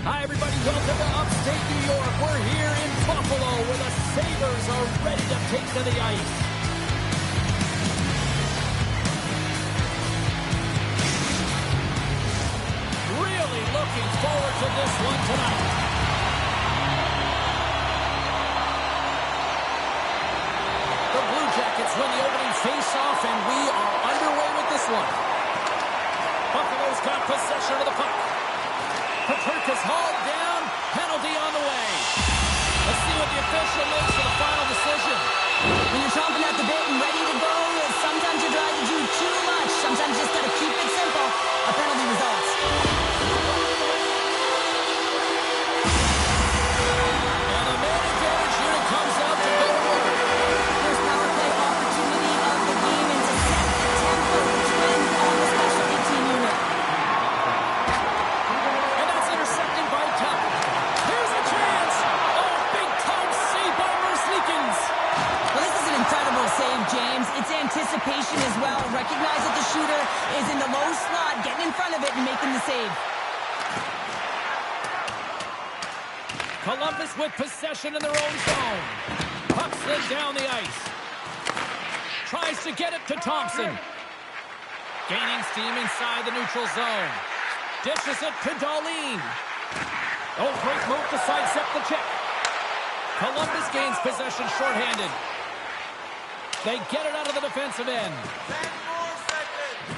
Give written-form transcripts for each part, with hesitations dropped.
Hi, everybody. Welcome to upstate New York. We're here in Buffalo where the Sabres are ready to take to the ice. Really looking forward to this one tonight. The Blue Jackets win the opening face-off, and we are underway with this one. Buffalo's got possession of the puck. Patrick is hauled down. Penalty on the way. Let's see what the official makes for the final decision. When you're chomping at the bit and ready to go, sometimes you're trying to do too much. Sometimes you just got to keep it simple. A penalty results. And the man advantage unit comes out to go to work. First power play opportunity of the game and to set the tempo, which wins on the specialty team unit. And that's intercepted by Tuck. Here's a chance. Oh, big-time save by Merzlikins. Well, this is an incredible save, James. It's anticipation as well. Recognize that the shooter is in the low slot, getting in front of it and making the save. Columbus with possession in their own zone. Puck slid down the ice. Tries to get it to Thompson. Gaining steam inside the neutral zone. Dishes it to Dahlin. Oh, great move to sidestep the check. Columbus gains possession shorthanded. They get it out of the defensive end.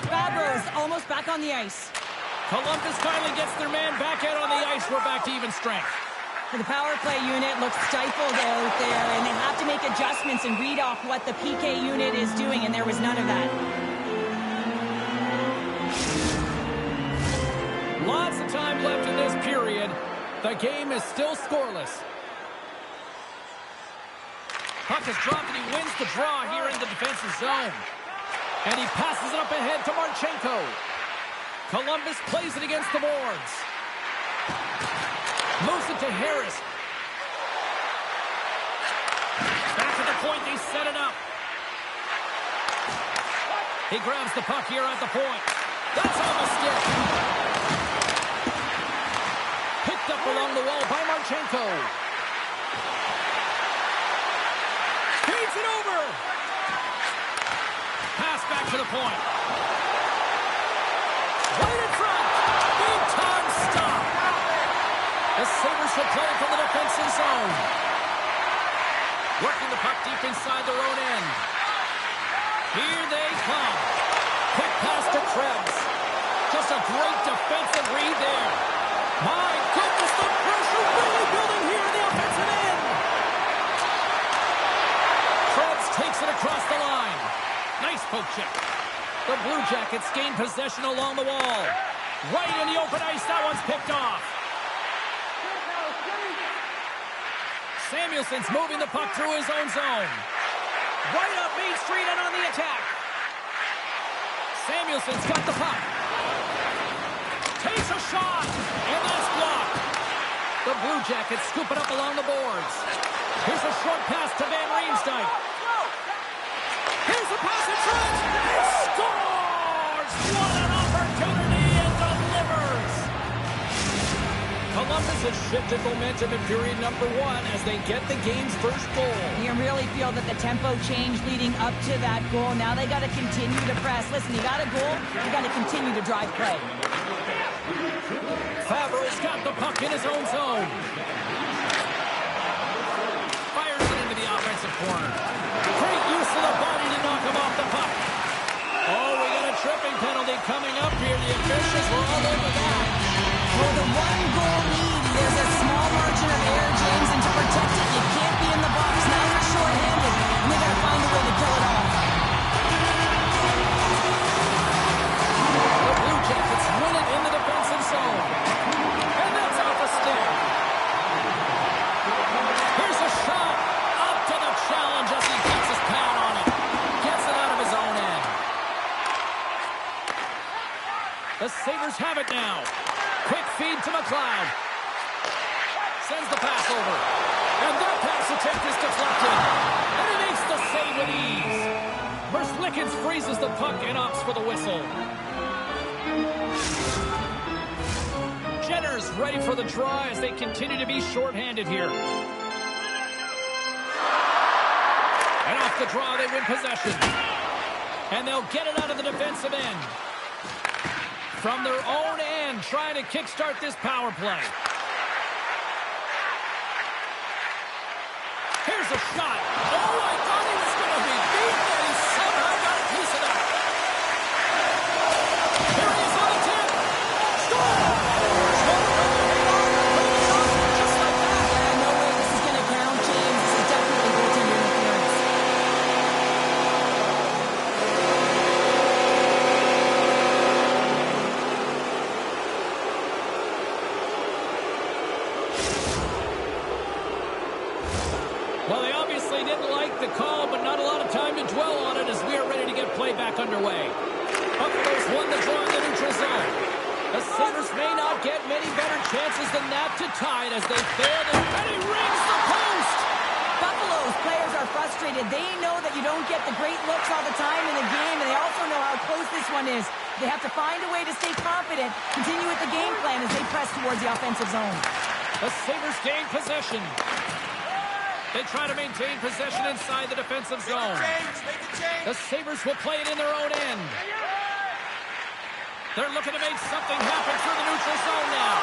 Fabro's almost back on the ice. Columbus finally gets their man back out on the ice. We're back to even strength. The power play unit looks stifled out there, and they have to make adjustments and read off what the PK unit is doing, and there was none of that. Lots of time left in this period. The game is still scoreless. Puck is dropped, and he wins the draw here in the defensive zone. And he passes it up ahead to Marchenko. Columbus plays it against the boards. Moves it to Harris. Back at the point, they set it up. He grabs the puck here at the point. That's on the stick. Picked up along the wall by Marchenko. Feeds it over. Pass back to the point. Right in front. Big time stop. The Sabres will play from the defensive zone. Working the puck deep inside their own end. Here they come. Quick pass to Krebs. Just a great defensive read there. My goodness, the pressure really building here in the offensive end. Krebs takes it across the line. Nice poke check. The Blue Jackets gain possession along the wall. Right in the open ice, that one's picked off. Samuelson's moving the puck through his own zone. Right up Main Street and on the attack. Samuelson's got the puck. Takes a shot, and that's blocked. The Blue Jackets scoop it up along the boards. Here's a short pass to Van Riemsdyk. Here's the pass in front. He scores! What an opportunity, and delivers! Columbus has shifted momentum in period number 1 as they get the game's first goal. You can really feel that the tempo changed leading up to that goal. Now they got to continue to press. Listen, you got a goal, you got to continue to drive play. Fabro's got the puck in his own zone. Fires it into the offensive corner. Great use of the body to knock him off the puck. Oh, we got a tripping penalty coming up here. The officials were all over that. For the one-goal lead, there's a small margin of error, James, and to protect it, you can't be in the box. Now you're short-handed, and they got to find a way to kill it off. The Blue Jackets win it in the defensive zone. And that's off the stick. Here's a shot. Up to the challenge as he gets his pad on it. Gets it out of his own end. The Sabres have it now. Quick feed to McLeod. Sends the pass over. And that pass attempt is deflected. And he makes the save with ease. Merzlikins freezes the puck and opts for the whistle. Centers ready for the try as they continue to be shorthanded here. And off the draw, they win possession. And they'll get it out of the defensive end. From their own end, trying to kickstart this power play. Here's a shot. Oh, I thought he was going to be beat, but he somehow got a piece of that. Here he is on the tip. Score! Just like that. Yeah, no way this is going to count, James. This is definitely goaltender interference. Well, they obviously didn't like the call, but not a lot of time to dwell on it as we are ready to get play back underway. Buffaloes won the draw in the neutral zone. The Sabres may not get many better chances than that to tie it as they fail, and he rings the post! Buffalo's players are frustrated. They know that you don't get the great looks all the time in the game, and they also know how close this one is. They have to find a way to stay confident, continue with the game plan as they press towards the offensive zone. The Sabres gain possession. They try to maintain possession inside the defensive zone. The Sabres will play it in their own end. They're looking to make something happen through the neutral zone now.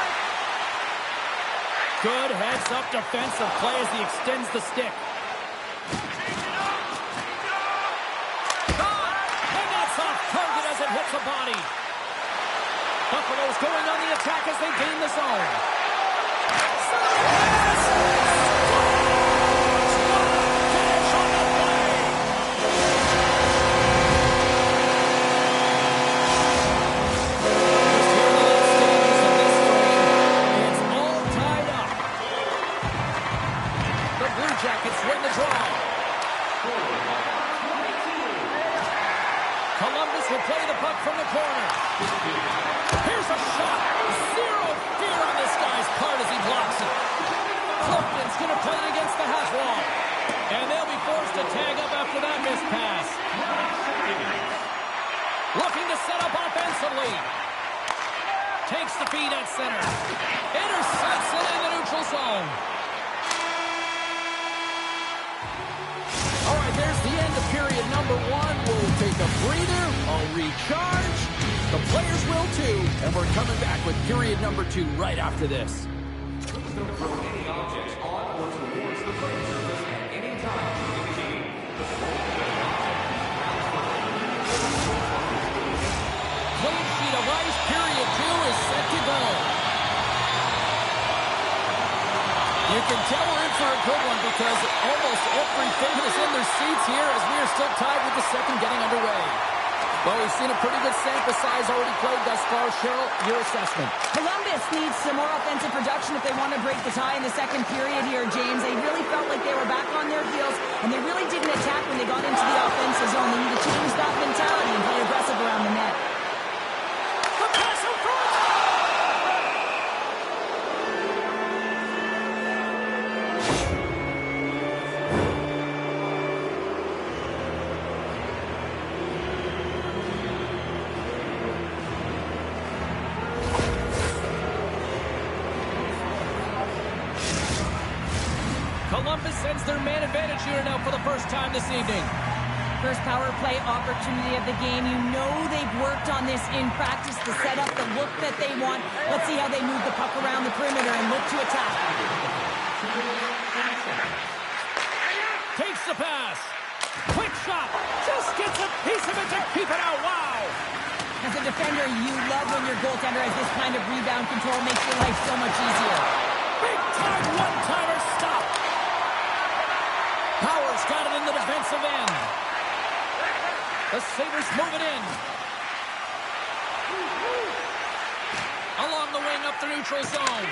Good heads-up defensive play as he extends the stick. Shot! And that's off target as it hits a body. Buffalo's going on the attack as they gain the zone. Jackets win the draw. Columbus will play the puck from the corner. Here's a shot. Zero fear on this guy's part as he blocks it. Clifton's going to play it against the half wall. And they'll be forced to tag up after that missed pass. Looking to set up offensively. Takes the feed at center. Intercepts it in the neutral zone. All right, there's the end of period number one. We'll take a breather. I'll recharge. The players will too. And we're coming back with period number two right after this. Don't throw any objects on or towards the playing surface at any time during the game. Clean sheet of ice. Period two is set to go. You can tell we're in for a good one because almost every fan is in their seats here as we are still tied with the second getting underway. Well, we've seen a pretty good sample size already played thus far. Cheryl, your assessment. Columbus needs some more offensive production if they want to break the tie in the second period here, James. They really felt like they were back on their heels, and they really didn't attack when they got into the offensive zone. They need to change that mentality and play aggressive around the net. The pass in front! Columbus sends their man advantage unit out for the first time this evening. First power play opportunity of the game. You know they've worked on this in practice, the setup, the look that they want. Let's see how they move the puck around the perimeter and look to attack. Takes the pass. Quick shot. Just gets a piece of it to keep it out. Wow. As a defender, you love when your goaltender has this kind of rebound control. Makes your life so much easier. Big time one-timer stop. Powers got it in the defensive end. The Sabres move it in. Along the wing up the neutral zone.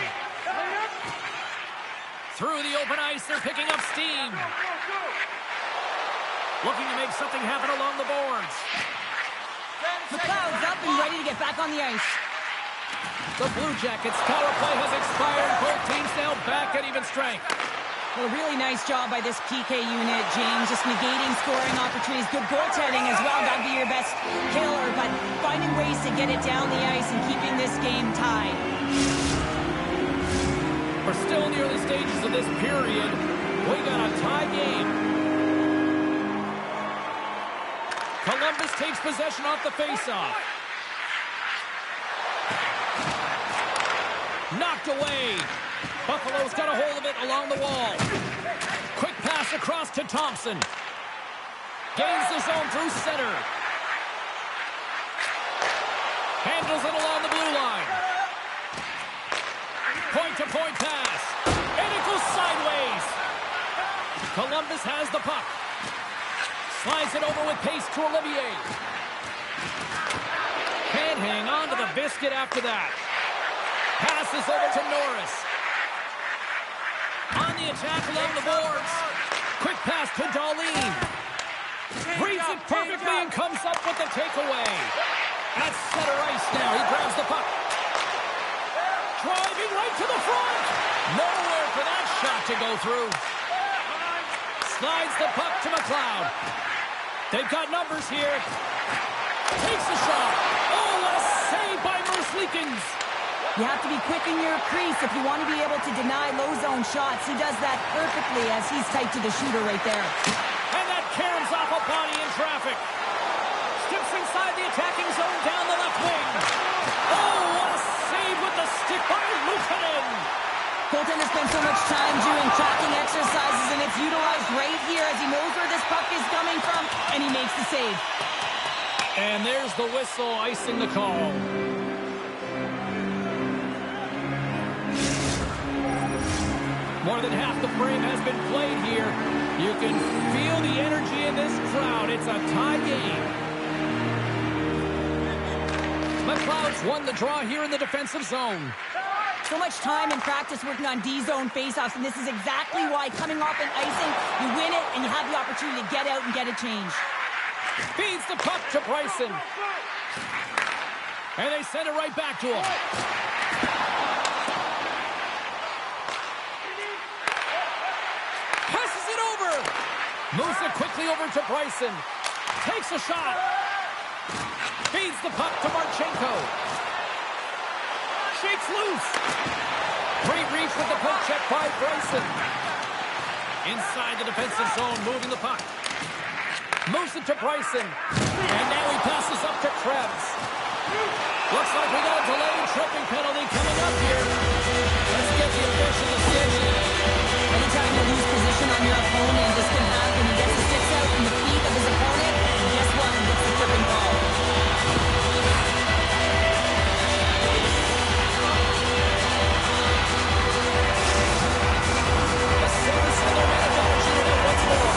Through the open ice, they're picking up steam. Looking to make something happen along the boards. McLeod's up and ready to get back on the ice. The Blue Jackets' power play has expired. Both teams now back at even strength. Well, a really nice job by this PK unit, James. Just negating scoring opportunities. Good goaltending as well. Got to be your best killer, but finding ways to get it down the ice and keeping this game tied. We're still in the early stages of this period. We got a tie game. Columbus takes possession off the faceoff. Knocked away. Buffalo's got a hold of it along the wall. Quick pass across to Thompson. Gains the zone through center. Handles it along the blue line. Point-to-point pass. And it goes sideways. Columbus has the puck. Slides it over with pace to Olivier. Can't hang on to the biscuit after that. Passes over to Norris. On the attack along the boards. Quick pass to Darlene. Reads it perfectly and comes up with the takeaway. At center ice now. He grabs the puck. Driving right to the front. Nowhere for that shot to go through. Slides the puck to McLeod. They've got numbers here. Takes the shot. Oh, what a save by Moose Leakins. You have to be quick in your crease if you want to be able to deny low zone shots. He does that perfectly as he's tight to the shooter right there. And that caroms off a body in traffic. Steps inside the attacking zone down the left wing. Oh, what a save with the stick by Luukkonen. Colton has spent so much time doing tracking exercises, and it's utilized right here as he knows where this puck is coming from, and he makes the save. And there's the whistle icing the call. More than half the frame has been played here. You can feel the energy in this crowd. It's a tie game. McLeod's won the draw here in the defensive zone. So much time and practice working on D-zone faceoffs, and this is exactly why coming off an icing, you win it, and you have the opportunity to get out and get a change. Feeds the puck to Bryson. And they send it right back to him. Passes it over. Moves it quickly over to Bryson. Takes a shot. Feeds the puck to Marchenko. Shakes loose. Great reach with the poke check by Bryson. Inside the defensive zone, moving the puck. Moves it to Bryson. And now he passes up to Krebs. Looks like we got a delayed tripping penalty coming up here. Let's get the official decision. Anytime you lose position on your opponent, this can happen. He gets the sticks out from the feet of his opponent, and guess what? He gets the tripping ball. The Sabres and their man advantage unit out once more.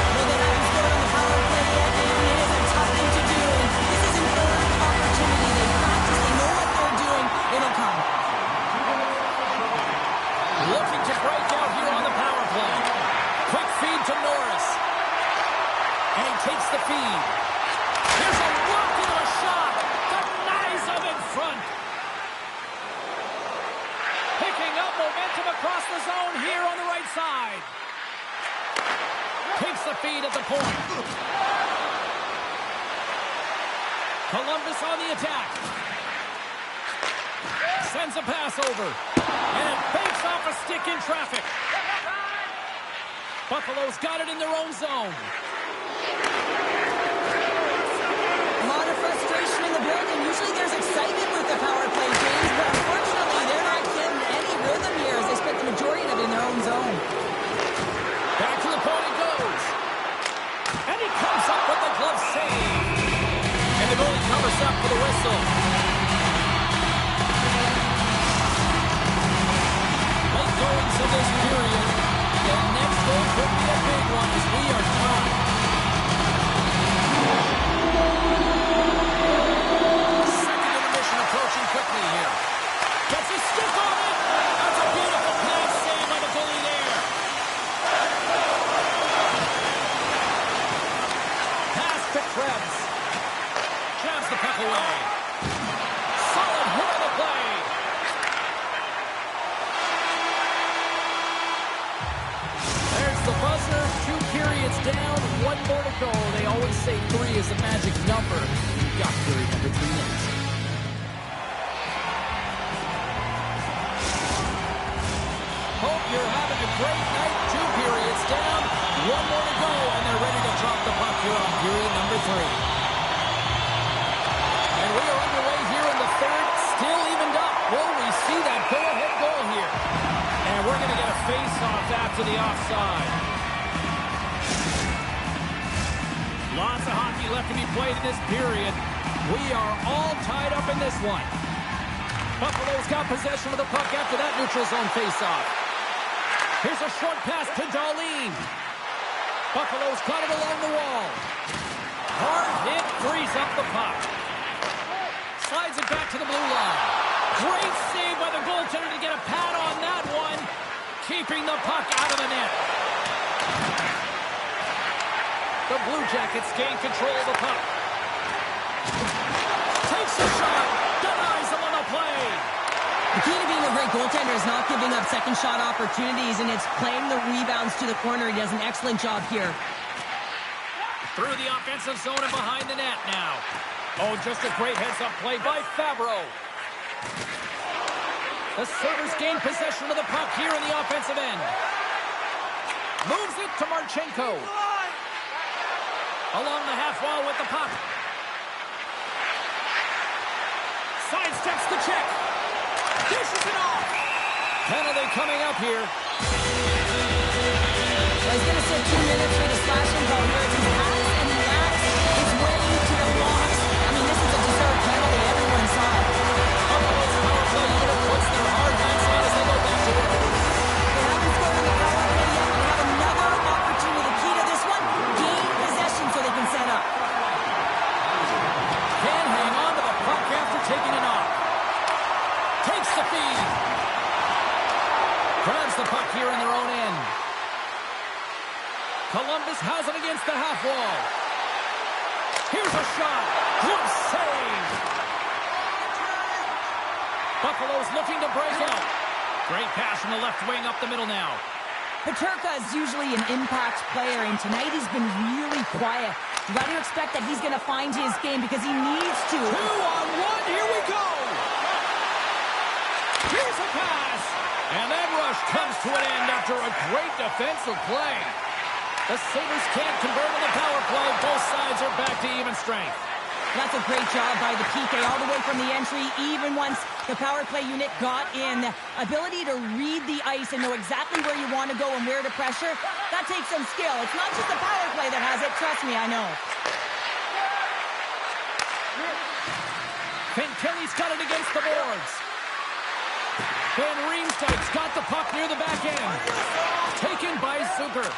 Well, they haven't scored on the power play yet, and it is a tough thing to do. And this is an earned opportunity. They practice, they know what they're doing. It'll come. Looking to break out here on the power play. Quick feed to Norris. And he takes the feed. Here's a walk into a shot. Denies him in front. Picking up momentum across the zone here on the right side. Takes the feed at the point. Columbus on the attack. Sends a pass over. And it fakes off a stick in traffic. Buffalo's got it in their own zone. A lot of frustration in the building. Usually there's excitement with the power play, James, but unfortunately they're not getting any rhythm here as they spent the majority of it in their own zone. Back to the point it goes. And he comes up with the glove save. And the goalie covers up for the whistle. Late goings of this period. The next goal could be a big one as we are tied. Second intermission approaching quickly here. Gets his stick on it. That's a beautiful pass save by the goalie there. Pass to Krebs. Jabs the puck away. Solid hit on the play. There's the buzzer. 2 periods down. 1 more to go. They always say 3 is a magic number. You've got period number 3 next. great night. 2 periods down. 1 more to go, and they're ready to drop the puck here on period number 3. And we are underway here in the third. Still evened up. Will we see that go-ahead goal here? And we're going to get a face-off after the offside. Lots of hockey left to be played in this period. We are all tied up in this one. Buffalo's got possession of the puck after that neutral zone face-off. Here's a short pass to Darlene. Buffalo's got it along the wall. Hard hit, frees up the puck. Slides it back to the blue line. Great save by the goaltender to get a pad on that one. Keeping the puck out of the net. The Blue Jackets gain control of the puck. Takes a shot. Denies him on the play. The key to being a great goaltender is not giving up second shot opportunities, and it's playing the rebounds to the corner. He does an excellent job here. Through the offensive zone and behind the net now. Oh, just a great heads-up play by Fabro. The Sabres gain possession of the puck here in the offensive end. Moves it to Marchenko. Along the half wall with the puck. Sidesteps the check. Dishes it off. Penalty coming up here. So he's going to sit 2 minutes for the slashing call here. It's his pass, and he lacks his way to the blocks. I mean, this is a deserved penalty. Everyone saw it. Buffalo's power play unit puts their hard hats on as they go back to work. They haven't scored on the power play yet. They have another opportunity. The key to this one, gain possession so they can set up. Can hang on to the puck after taking it off. Takes the feed. Grabs the puck here in their own end. Columbus has it against the half wall. Here's a shot. Good save. Buffalo's looking to break out. Great pass from the left wing up the middle now. Peterka is usually an impact player, and tonight he's been really quiet. You got to expect that he's going to find his game because he needs to. 2-on-1, here we go! Here's a pass! And that rush comes to an end after a great defensive play. The Sabres can't convert on the power play. Both sides are back to even strength. That's a great job by the PK all the way from the entry, even once the power play unit got in. The ability to read the ice and know exactly where you want to go and where to pressure, that takes some skill. It's not just the power play that has it. Trust me, I know. Kelly's got it against the boards. Van Riemsdyk's got the puck near the back end. Taken by Zucker.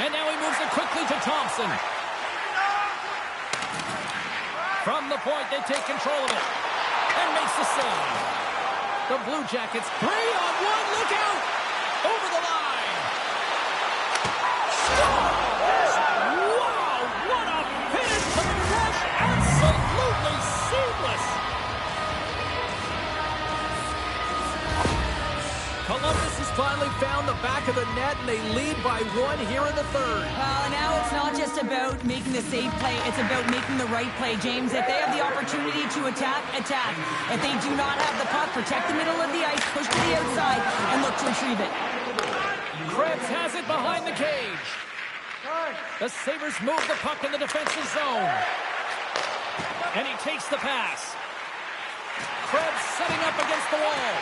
And now he moves it quickly to Thompson. From the point, they take control of it. And makes the save. The Blue Jackets 3-on-1. Look out! Over the line. Scores! Wow! What a finish to the rush! Absolutely seamless! Columbus has finally found the back of the net, and they lead by 1 here in the third. Well, now it's not just about making the safe play. It's about making the right play, James. If they have the opportunity to attack, attack. If they do not have the puck, protect the middle of the ice, push to the outside, and look to retrieve it. Krebs has it behind the cage. The Sabres move the puck in the defensive zone. And he takes the pass. Krebs setting up against the wall.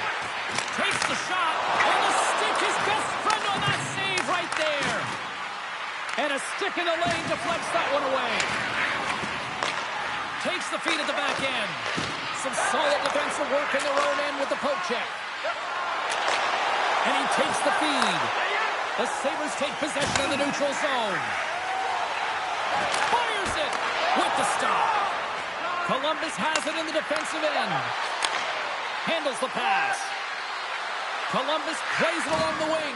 Takes the shot, and the stick, his best friend on that save right there. And a stick in the lane deflects that one away. Takes the feed at the back end. Some solid defensive work in their own end with the poke check. And he takes the feed. The Sabres take possession of the neutral zone. Fires it with the stop. Columbus has it in the defensive end. Handles the pass. Columbus plays it along the wing.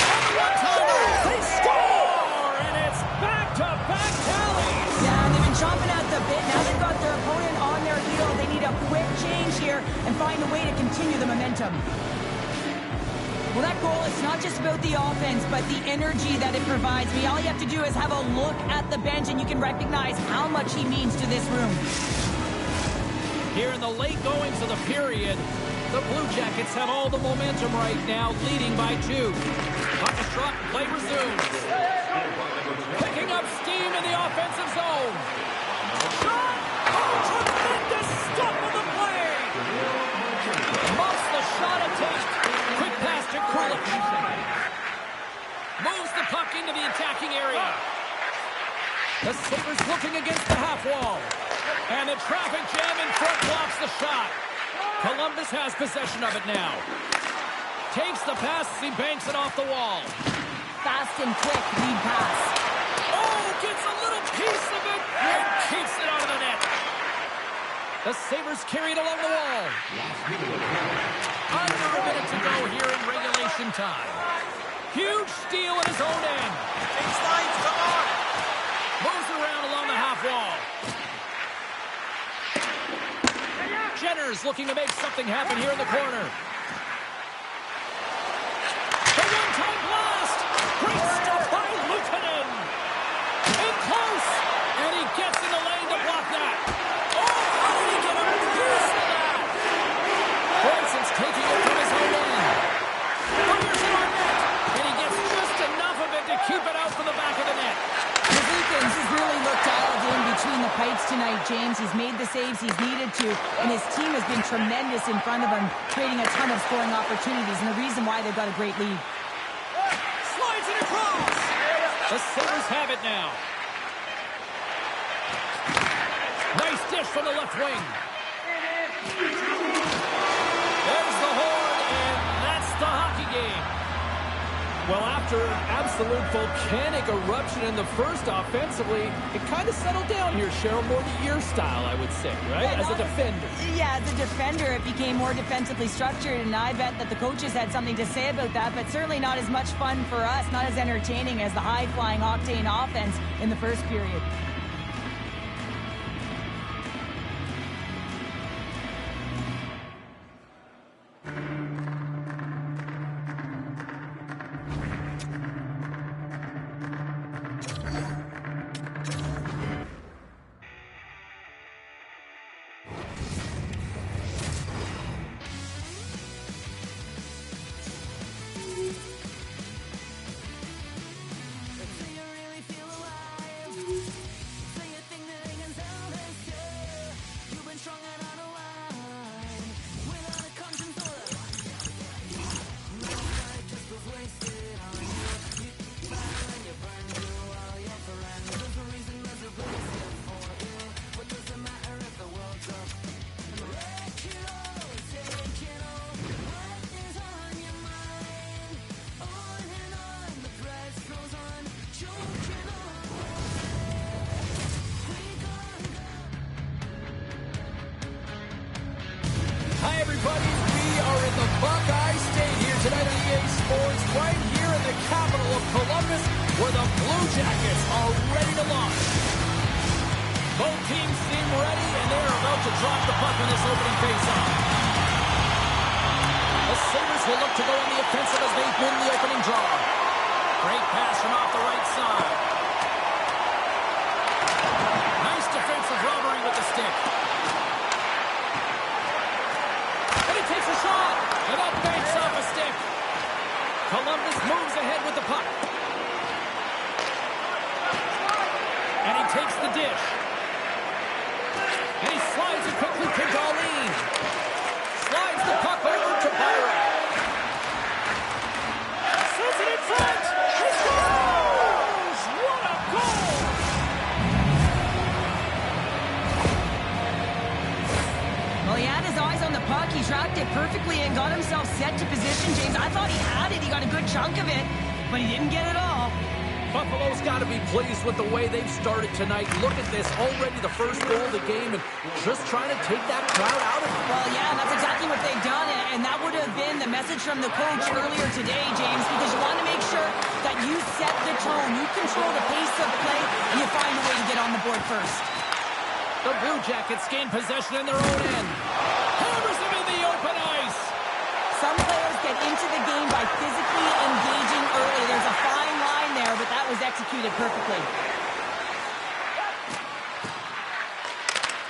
On the one-timer, they score! And it's back-to-back tallies! Yeah, they've been chomping at the bit. Now they've got their opponent on their heel. They need a quick change here and find a way to continue the momentum. Well, that goal, it's not just about the offense, but the energy that it provides me. All you have to do is have a look at the bench, and you can recognize how much he means to this room. Here in the late goings of the period, The Blue Jackets have all the momentum right now, leading by 2. Puck is dropped, play resumes. Picking up steam in the offensive zone. Shot! Oh, tremendous stop of the play! Muffs the shot attempt. Quick pass to Kulich. Moves the puck into the attacking area. The Sabres looking against the half wall. And the traffic jam in front blocks the shot. Columbus has possession of it now. Takes the pass as he banks it off the wall. Fast and quick lead pass. Oh, gets a little piece of it and keeps it out of the net. The Sabres carry it along the wall. Under a minute to go here in regulation time. Huge steal at his own end. Chase lines, come on! Moves around along the half wall. Jenner's looking to make something happen here in the corner. The one-time blast! Great stuff by Luukkonen! In close! And he gets in the lane to block that. Oh, how did he get a piece of that? Branson's taking it from his own end. Fires it on net! And he gets just enough of it to keep it out from the back of the net. Has really looked dialed in between the pipes tonight, James. He's made the saves he's needed to, and his team has been tremendous in front of him, creating a ton of scoring opportunities, and the reason why they've got a great lead. Slides it across! The Sabres have it now. Nice dish from the left wing. There's the horn, and that's the hockey game. Well, after an absolute volcanic eruption in the first offensively, it kind of settled down here, Cheryl, more to your style, I would say, right? Yeah, as a defender. Yeah, as a defender, it became more defensively structured, and I bet that the coaches had something to say about that, but certainly not as much fun for us, not as entertaining as the high-flying octane offense in the first period. Right here in the capital of Columbus, where the Blue Jackets are ready to launch. Both teams seem ready, and they're about to drop the puck in this opening faceoff. The Sabres will look to go on the offensive as they win the opening draw. Great pass from off the right side. Nice defensive robbery with the stick. And he takes a shot, and that banks off a stick. Columbus moves ahead with the puck. And he takes the dish. And he slides it quickly to Darlene. Slides the puck over to Byron. Sends it in front. He scores! What a goal! Well, he had his eyes on the puck. He tracked it perfectly and got himself set to position, James. I thought he had it. He got a good chunk of it, but he didn't get it all. Buffalo's got to be pleased with the way they've started tonight. Look at this, already the first goal of the game, and just trying to take that crowd out of it. Well, yeah, that's exactly what they've done, and that would have been the message from the coach earlier today, James, because you want to make sure that you set the tone, you control the pace of play, and you find a way to get on the board first. The Blue Jackets gain possession in their own end. Hammers them in the open ice. Some players get into the game by physically engaging early. There's a fine line there, but that was executed perfectly.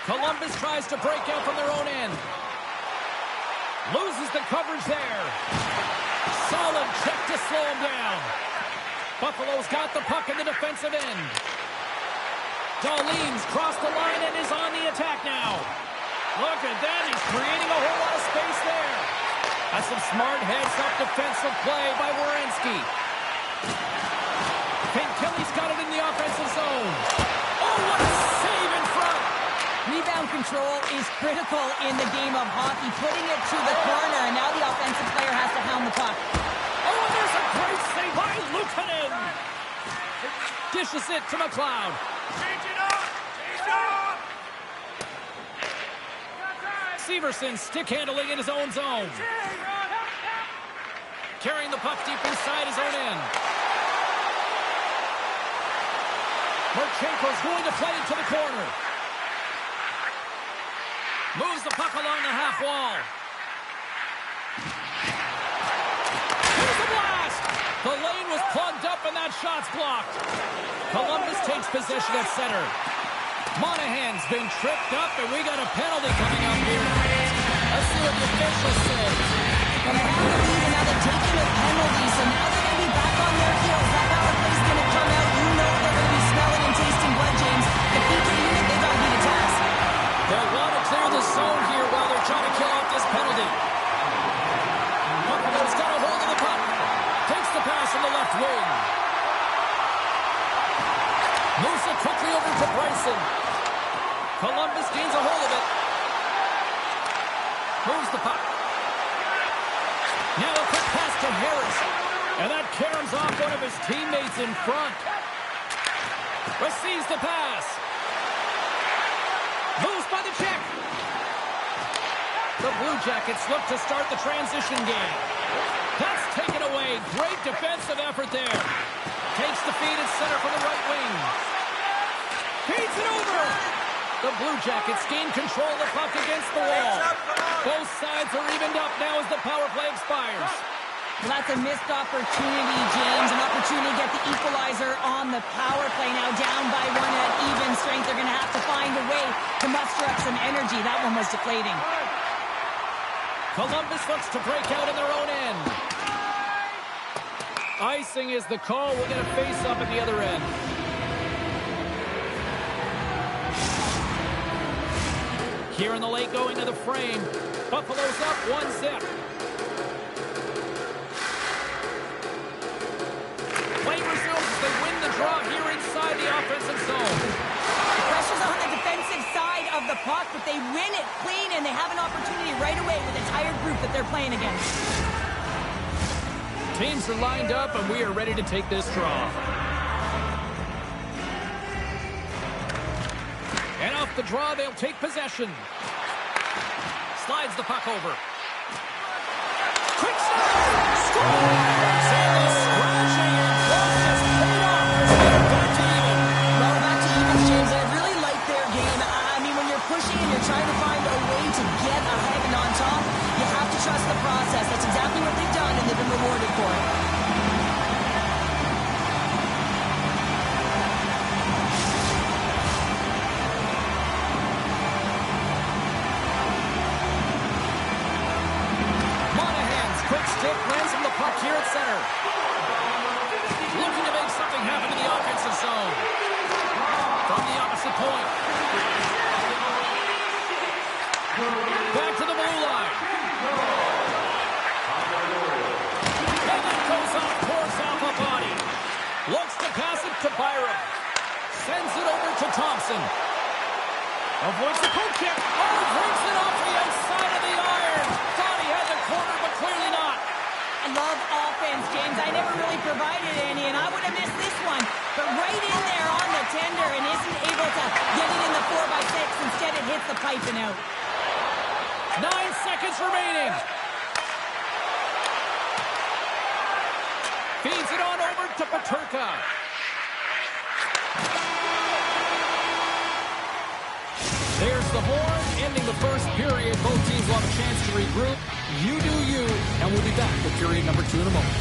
Columbus tries to break out from their own end. Loses the coverage there. Solid check to slow him down. Buffalo's got the puck in the defensive end. Darlene's crossed the line and is on the attack now. Look at that. He's creating a whole lot of space there. That's some smart heads-up defensive play by Werenski. Kelly's got it in the offensive zone. Oh, what a save in front. Rebound control is critical in the game of hockey. Putting it to the corner, and now the offensive player has to hound the puck. Oh, and there's a great save by Luukkonen. Dishes it to McLeod. Change it up! Change it up! Severson stick handling in his own zone. Carrying the puck deep inside his own end. Marchenko's going to play it to the corner. Moves the puck along the half wall. Here's the blast! The lane was plugged up and that shot's blocked. Columbus takes possession at center. Monahan's been tripped up and we got a penalty coming up here. Let's see what the officials say. And they have the lead, and now they're taking a penalty, so now they're going to be back on their heels. That power play's going to come out. You know they're going to be smelling and tasting blood, James. The PK unit, they got to beat a task. They'll want to clear the zone here while they're trying to kill off this penalty. Buffalo's got a hold of the puck. Takes the pass in the left wing. Moves it quickly over to Bryson. Columbus gains a hold of it. Moves the puck. Now a quick pass to Harris. And that caroms off one of his teammates in front. Receives the pass. Moves by the check. The Blue Jackets look to start the transition game. That's taken away. Great defensive effort there. Takes the feed at center from the right wing. Feeds it over. The Blue Jackets gain control of the puck against the wall. Both sides are evened up now as the power play expires. Well, that's a missed opportunity, James. An opportunity to get the equalizer on the power play. Now down by one at even strength. They're going to have to find a way to muster up some energy. That one was deflating. Columbus looks to break out in their own end. Icing is the call. We'll get a face-up at the other end. Here in the late going to the frame. Buffalo's up 1-0. Play resumes as they win the draw here inside the offensive zone. The pressure's on the defensive side of the puck, but they win it clean, and they have an opportunity right away with the entire group that they're playing against. Teams are lined up, and we are ready to take this draw. And off the draw, they'll take possession. Slides the puck over. Quick shot! Scores! And the scratching and block has paid off as they're back to even. Well, back to even, James. I really like their game. I mean, when you're pushing and you're trying to find a way to get ahead and on top, you have to trust the process. That's exactly what they've done, and they've been rewarded for it. Lands from the puck here at center. Looking to make something happen in the offensive zone. From the opposite point. Back to the blue line. And that goes off, pours off a body. Looks to pass it to Byram. Sends it over to Thompson. Avoids the poke check. Oh, brings it off the outside of the iron. Thought he had the corner, but clearly not. I love offense, James. I never really provided any, and I would have missed this one. But right in there on the tender and isn't able to get it in the 4x6. Instead, it hits the pipe and out. 9 seconds remaining. Feeds it on over to Peterka. There's the horn, ending the first period. Both teams will have a chance to regroup. You do you, and we'll be back with period number 2 in a moment.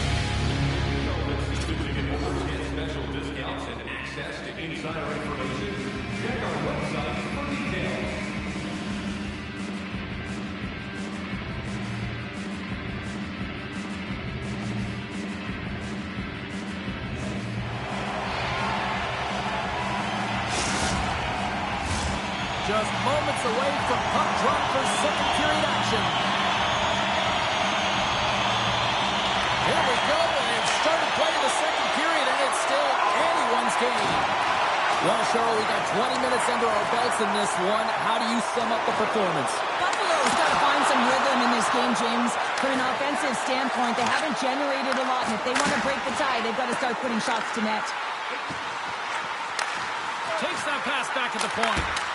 Special discounts and access to insider information. Check our website for details. just moments away from puck drop for second period action. Here we go, and they've started playing the second period, and it's still anyone's game. Well, Cheryl, we got 20 minutes under our belts in this one. How do you sum up the performance? Buffalo's got to find some rhythm in this game, James. From an offensive standpoint, they haven't generated a lot, and if they want to break the tie, they've got to start putting shots to net. Takes that pass back at the point.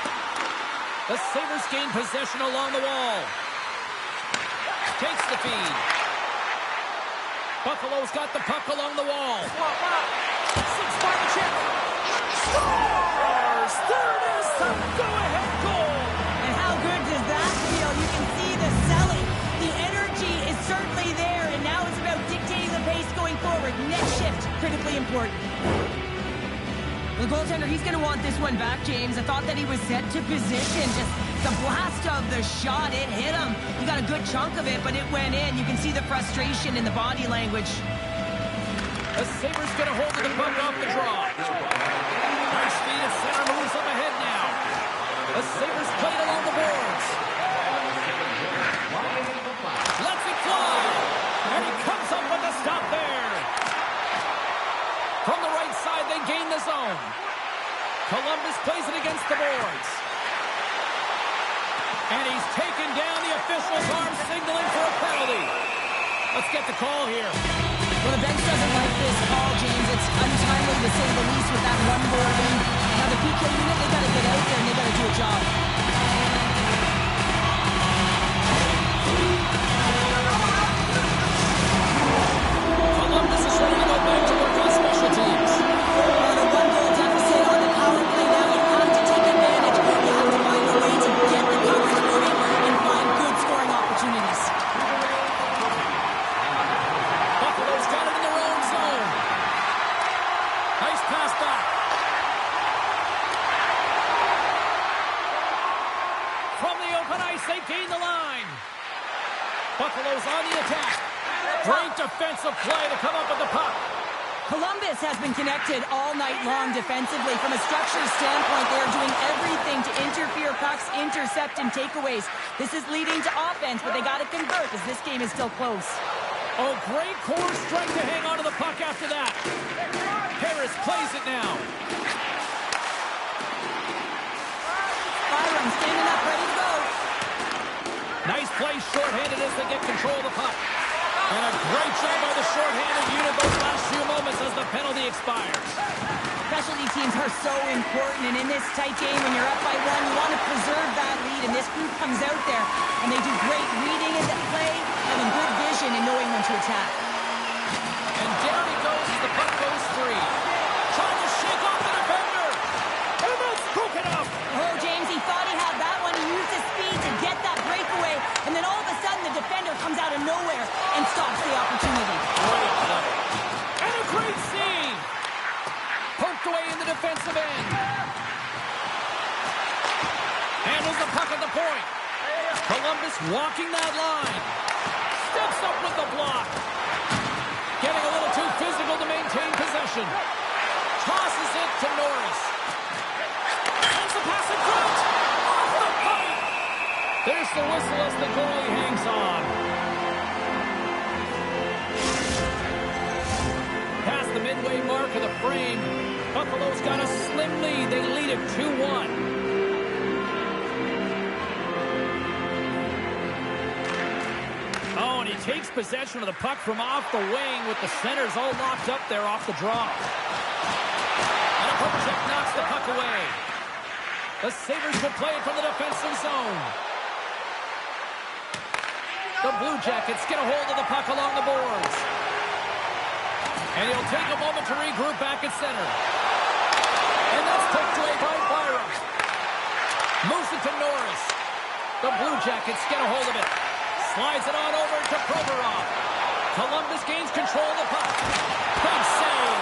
The Sabres gain possession along the wall. Takes the feed. Buffalo's got the puck along the wall. Six-point chip. Scores! Third is the go-ahead goal. And how good does that feel? You can see the selling. The energy is certainly there, and now it's about dictating the pace going forward. Next shift, critically important. The goaltender, he's going to want this one back, James. I thought that he was set to position. Just the blast of the shot, it hit him. He got a good chunk of it, but it went in. You can see the frustration in the body language. The Sabres get a hold of the puck off the draw. Nice feed at center, moves up ahead now. The Sabres play it along the boards. Lets it fly. And he comes up with the stop there. From the right side, they gain the zone. Columbus plays it against the boards. And he's taken down. The official's arm signaling for a penalty. Let's get the call here. Well, the bench doesn't like this call, James. It's untimely to say the least with that one goal lead. Now the PK unit, they got to get out there and they got to do a job. Columbus is ready to go back to work on special teams. On a one-goal deficit on the power play now, you have to take advantage. You have to find a way to get the coverage moving and find good scoring opportunities. Buffalo's got it in their own zone. Nice pass back. From the open ice, they gain the line. Buffalo's on the attack. Great defensive play to come up with the puck. Columbus has been connected all night long defensively. From a structure standpoint, they are doing everything to interfere pucks, intercept, and takeaways. This is leading to offense, but they got to convert as this game is still close. Oh, great core strike to hang on to the puck after that. Harris plays it now. Byram standing up, ready to go. Nice play shorthanded as they get control of the puck. And a great job by the shorthanded unit those last few moments as the penalty expires. Specialty teams are so important, and in this tight game, when you're up by one, you want to preserve that lead, and this group comes out there, and they do great reading into play, having good vision, and knowing when to attack. And down he goes as the puck goes free. Trying to shake off the defender. And that's broken up. Oh, James, he thought he had that one. He used his speed to get that breakaway, and then all of a sudden, the defender comes out of nowhere and stops the opportunity. Great play. And a great save. Poked away in the defensive end. Handles the puck at the point. Columbus walking that line. Steps up with the block. Getting a little too physical to maintain possession. Tosses it to Norris. Sends the pass in front. Off the puck. There's the whistle as the goalie hangs on. Past the midway mark of the frame. Buffalo's got a slim lead. They lead it 2-1. Oh, and he takes possession of the puck from off the wing with the centers all locked up there off the draw. And a poke check knocks the puck away. The Sabres will play it from the defensive zone. The Blue Jackets get a hold of the puck along the boards. And he'll take a moment to regroup back at center. And that's poked away by Byram. Moves it to Norris. The Blue Jackets get a hold of it. Slides it on over to Provorov. Columbus gains control of the puck. Big save.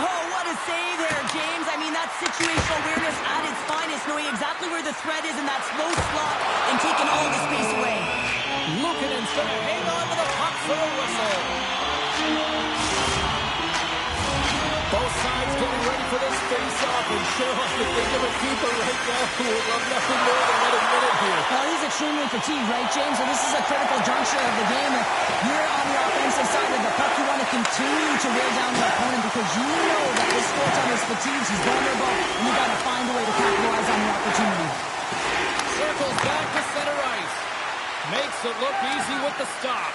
Oh, what a save there, James. I mean, that's situational awareness at its finest, knowing exactly where the threat is in that slow slot and taking all the space away. Luukkonen's going to hang on to the puck for a whistle. Both sides getting ready for this face-off, and sure, I can think of a keeper right now who would love extremely fatigued, right, James? So this is a critical juncture of the game. If you're on the offensive side of the puck, you want to continue to wear down your opponent because you know that this goaltender is fatigued, he's vulnerable, and you got to find a way to capitalize on the opportunity. Circles back to center ice. Makes it look easy with the stop.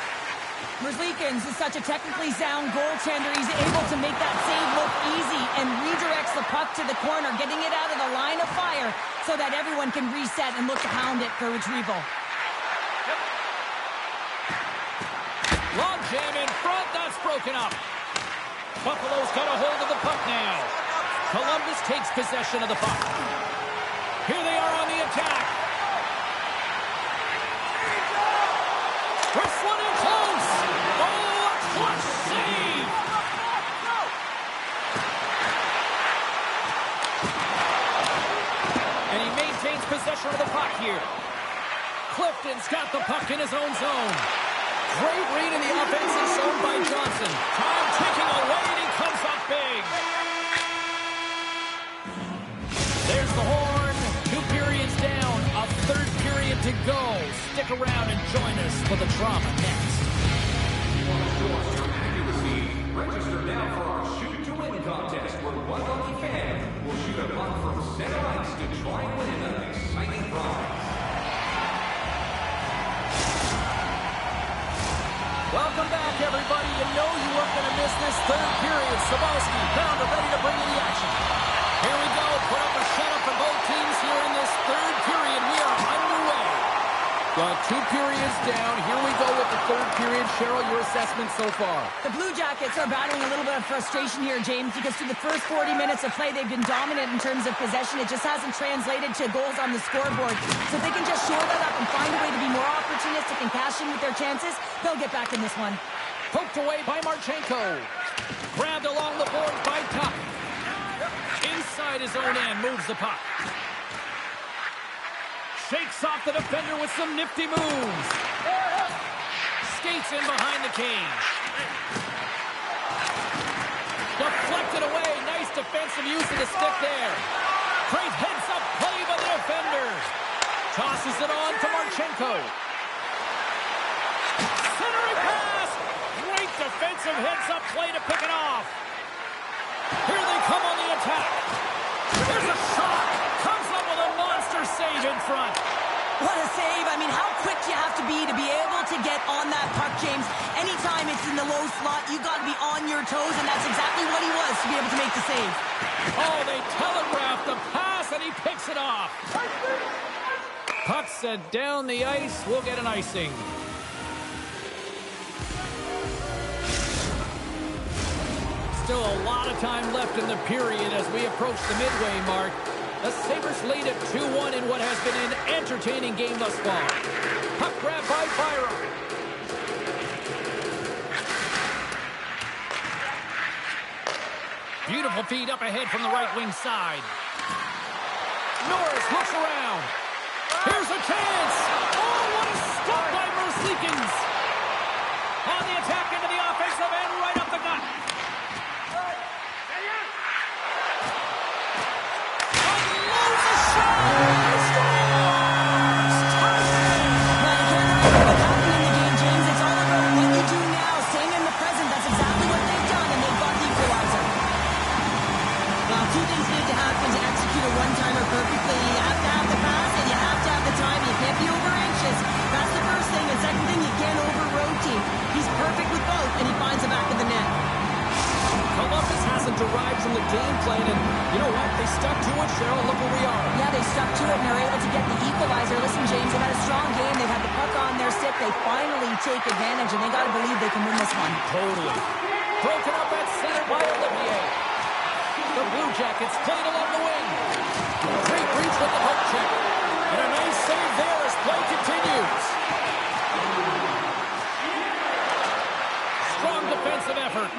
Merzlikins is such a technically sound goaltender. He's able to make that save look easy and redirects the puck to the corner, getting it out of the line of fire so that everyone can reset and look to hound it for retrieval. Log jam in front. That's broken up. Buffalo's got a hold of the puck now. Columbus takes possession of the puck. Here they are on the attack. Wrestling in close. Oh, a clutch save. And he maintains possession of the puck here. Clifton's got the puck in his own zone. Great read in the offensive zone by Johnson. Time ticking away, and he comes up big. There's the horn. 2 periods down. A third period to go. Stick around and join us for the drama next. Register now for our Shoot to Win contest, where one lucky fan will shoot a puck from center ice to try and win an exciting prize. Welcome back, everybody. You know you weren't going to miss this third period. Sabalski, Pounder, ready to bring you the action. Here we go. Put up a shutout for both teams here in this third period. We are underway. 2 periods down. Here we go with the third period. Cheryl, your assessment so far? The Blue Jackets are battling a little bit of frustration here, James, because through the first 40 minutes of play, they've been dominant in terms of possession. It just hasn't translated to goals on the scoreboard. So if they can just shore that up and find a way to be more opportunistic and cash in with their chances, they'll get back in this one. Poked away by Marchenko. Grabbed along the boards by Tuck. Inside his own end, moves the puck. Shakes off the defender with some nifty moves. Skates in behind the cage. Deflected away. Nice defensive use of the stick there. Great heads-up play by the defender. Tosses it on to Marchenko. Centering pass. Great defensive heads-up play to pick it off. Here they come on the attack. There's a shot. Comes up with a monster save in front. What a save. I mean, how quick you have to be able to get on that puck, James. Anytime it's in the low slot, you got to be on your toes, and that's exactly what he was to be able to make the save. Oh, they telegraphed the pass, and he picks it off. Puck set down the ice. We'll get an icing. Still a lot of time left in the period as we approach the midway mark. The Sabres lead at 2-1 in what has been an entertaining game thus far. Puck grab by Byron. Beautiful feed up ahead from the right wing side. Norris looks around. Here's a chance. Oh, what a stop by Merzlikins. On the attack into the offensive end, right up the gut. One-timer perfectly. You have to have the pass and you have to have the time. You can't be over-anxious. That's the first thing. And second thing, you can't over-rotate. He's perfect with both, and he finds the back of the net. Columbus hasn't derived from the game plan, and you know what? They stuck to it, Cheryl. Look where we are. Yeah, they stuck to it, and they're able to get the equalizer. Listen, James, they've had a strong game. They've had the puck on their stick. They finally take advantage, and they got to believe they can win this one. Totally. Broken up at center by Olivier. The Blue Jackets played along the wing. Great reach with the hook check. And a nice save there as play continues. Strong defensive effort.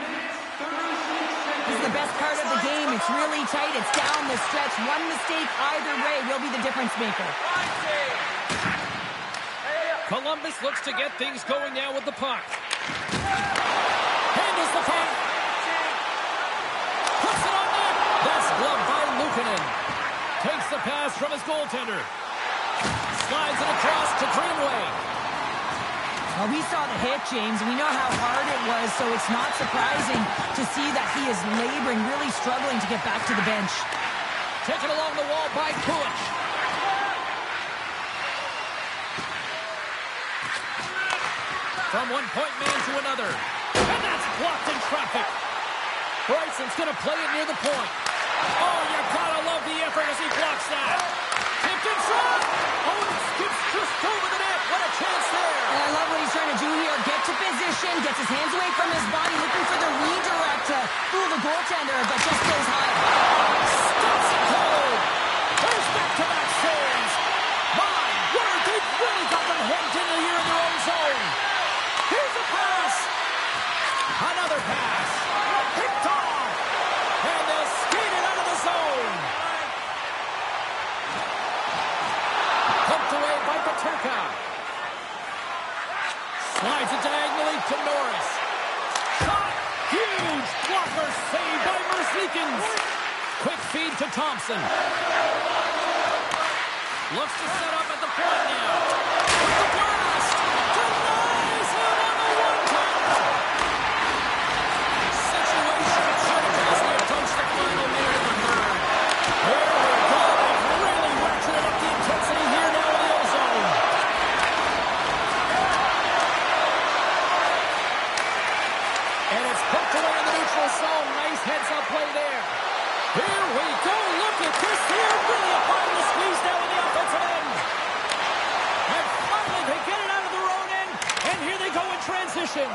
This is the best part of the game. It's really tight. It's down the stretch. One mistake either way will be the difference maker. Columbus looks to get things going now with the puck. Handles the puck. Puts it on net. That's gloved by Luukkonen. Takes the pass from his goaltender. Slides it across to Greenway. Well, we saw the hit, James. We know how hard it was, so it's not surprising to see that he is laboring, really struggling to get back to the bench. Taken along the wall by Kulich. From one point man to another. And that's blocked in traffic. Bryson's going to play it near the point. Oh, you gotta love the effort as he blocks that. Tipped in front. Oh, it skips just over the net. What a chance there. And I love what he's trying to do here. Get to position, gets his hands away from his body, looking for the redirect to fool the goaltender, but just goes high. Stops it cold. There's back-to-back saves. My word, they've really got them hemmed in here in their own zone. Here's a pass. Another pass. Picked off. And they'll skate it out of the zone. Poked away by Paterka. Slides it diagonally to Norris. Shot. Huge blocker save by Merzlikins. Quick feed to Thompson. Looks to set up at the point now. With the blast. Denies him on the one-timer. Situation changed as we approach the final minute of the third. Here we go. They've really ratcheted up the intensity here now in the ozone. And it's poked away in the neutral zone. Nice heads-up play there. Here we go. Look at this here. Really applying the squeeze now in the offensive end. And finally they get it out of their own end. And here they go in transition.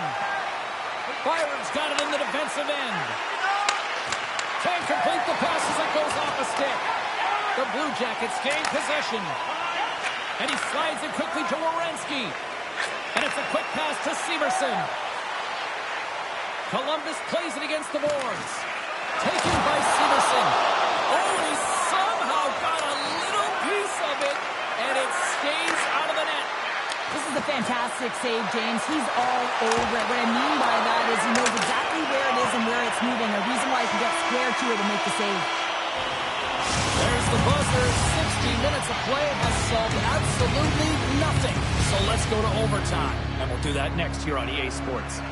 Byron's got it in the defensive end. Can't complete the pass as it goes off a stick. The Blue Jackets gain possession. And he slides it quickly to Werenski. And it's a quick pass to Severson. Columbus plays it against the boards. Taken by Severson. Oh, he somehow got a little piece of it, and it stays out of the net. This is a fantastic save, James. He's all over it. What I mean by that is he knows exactly where it is and where it's moving. A reason why he can get square to it and make the save. There's the buzzer. 60 minutes of play has solved absolutely nothing. So let's go to overtime, and we'll do that next here on EA Sports.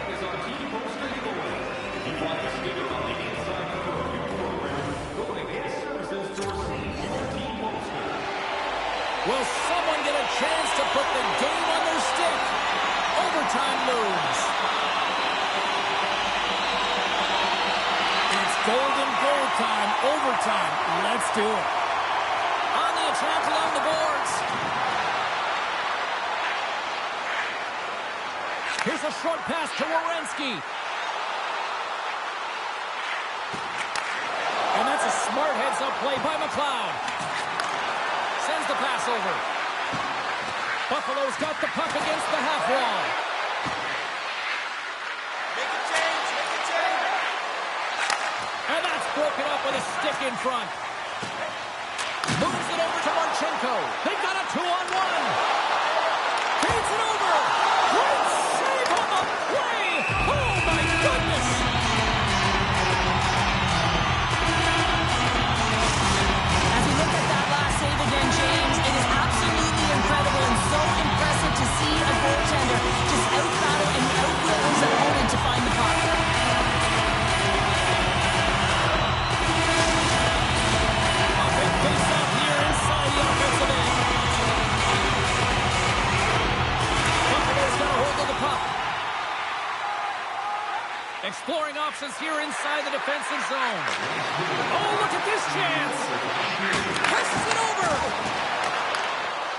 Is on Team Poster giveaway. If you want to skip it on the inside cover of your program, go to Guest Services to receive your Team Poster. Will someone get a chance to put the game on their stick? Overtime moves. It's golden goal time. Overtime. Let's do it. On the attack along the boards. Here's a short pass to Werenski. And that's a smart heads-up play by McLeod. Sends the pass over. Buffalo's got the puck against the half wall. Make a change, make a change. And that's broken up with a stick in front. Moves it over to Marchenko. They've got a 2-on-1. Feeds it over. Great save on the play. Oh, my goodness. As we look at that last save again, James, it is absolutely incredible and so impressive to see a goaltender just out-battle and outwit his opponent to find the puck. A big face-off here inside the offensive end. Buffalo's got a hold of the puck. Exploring options here inside the defensive zone. Oh, look at this chance. Presses it over.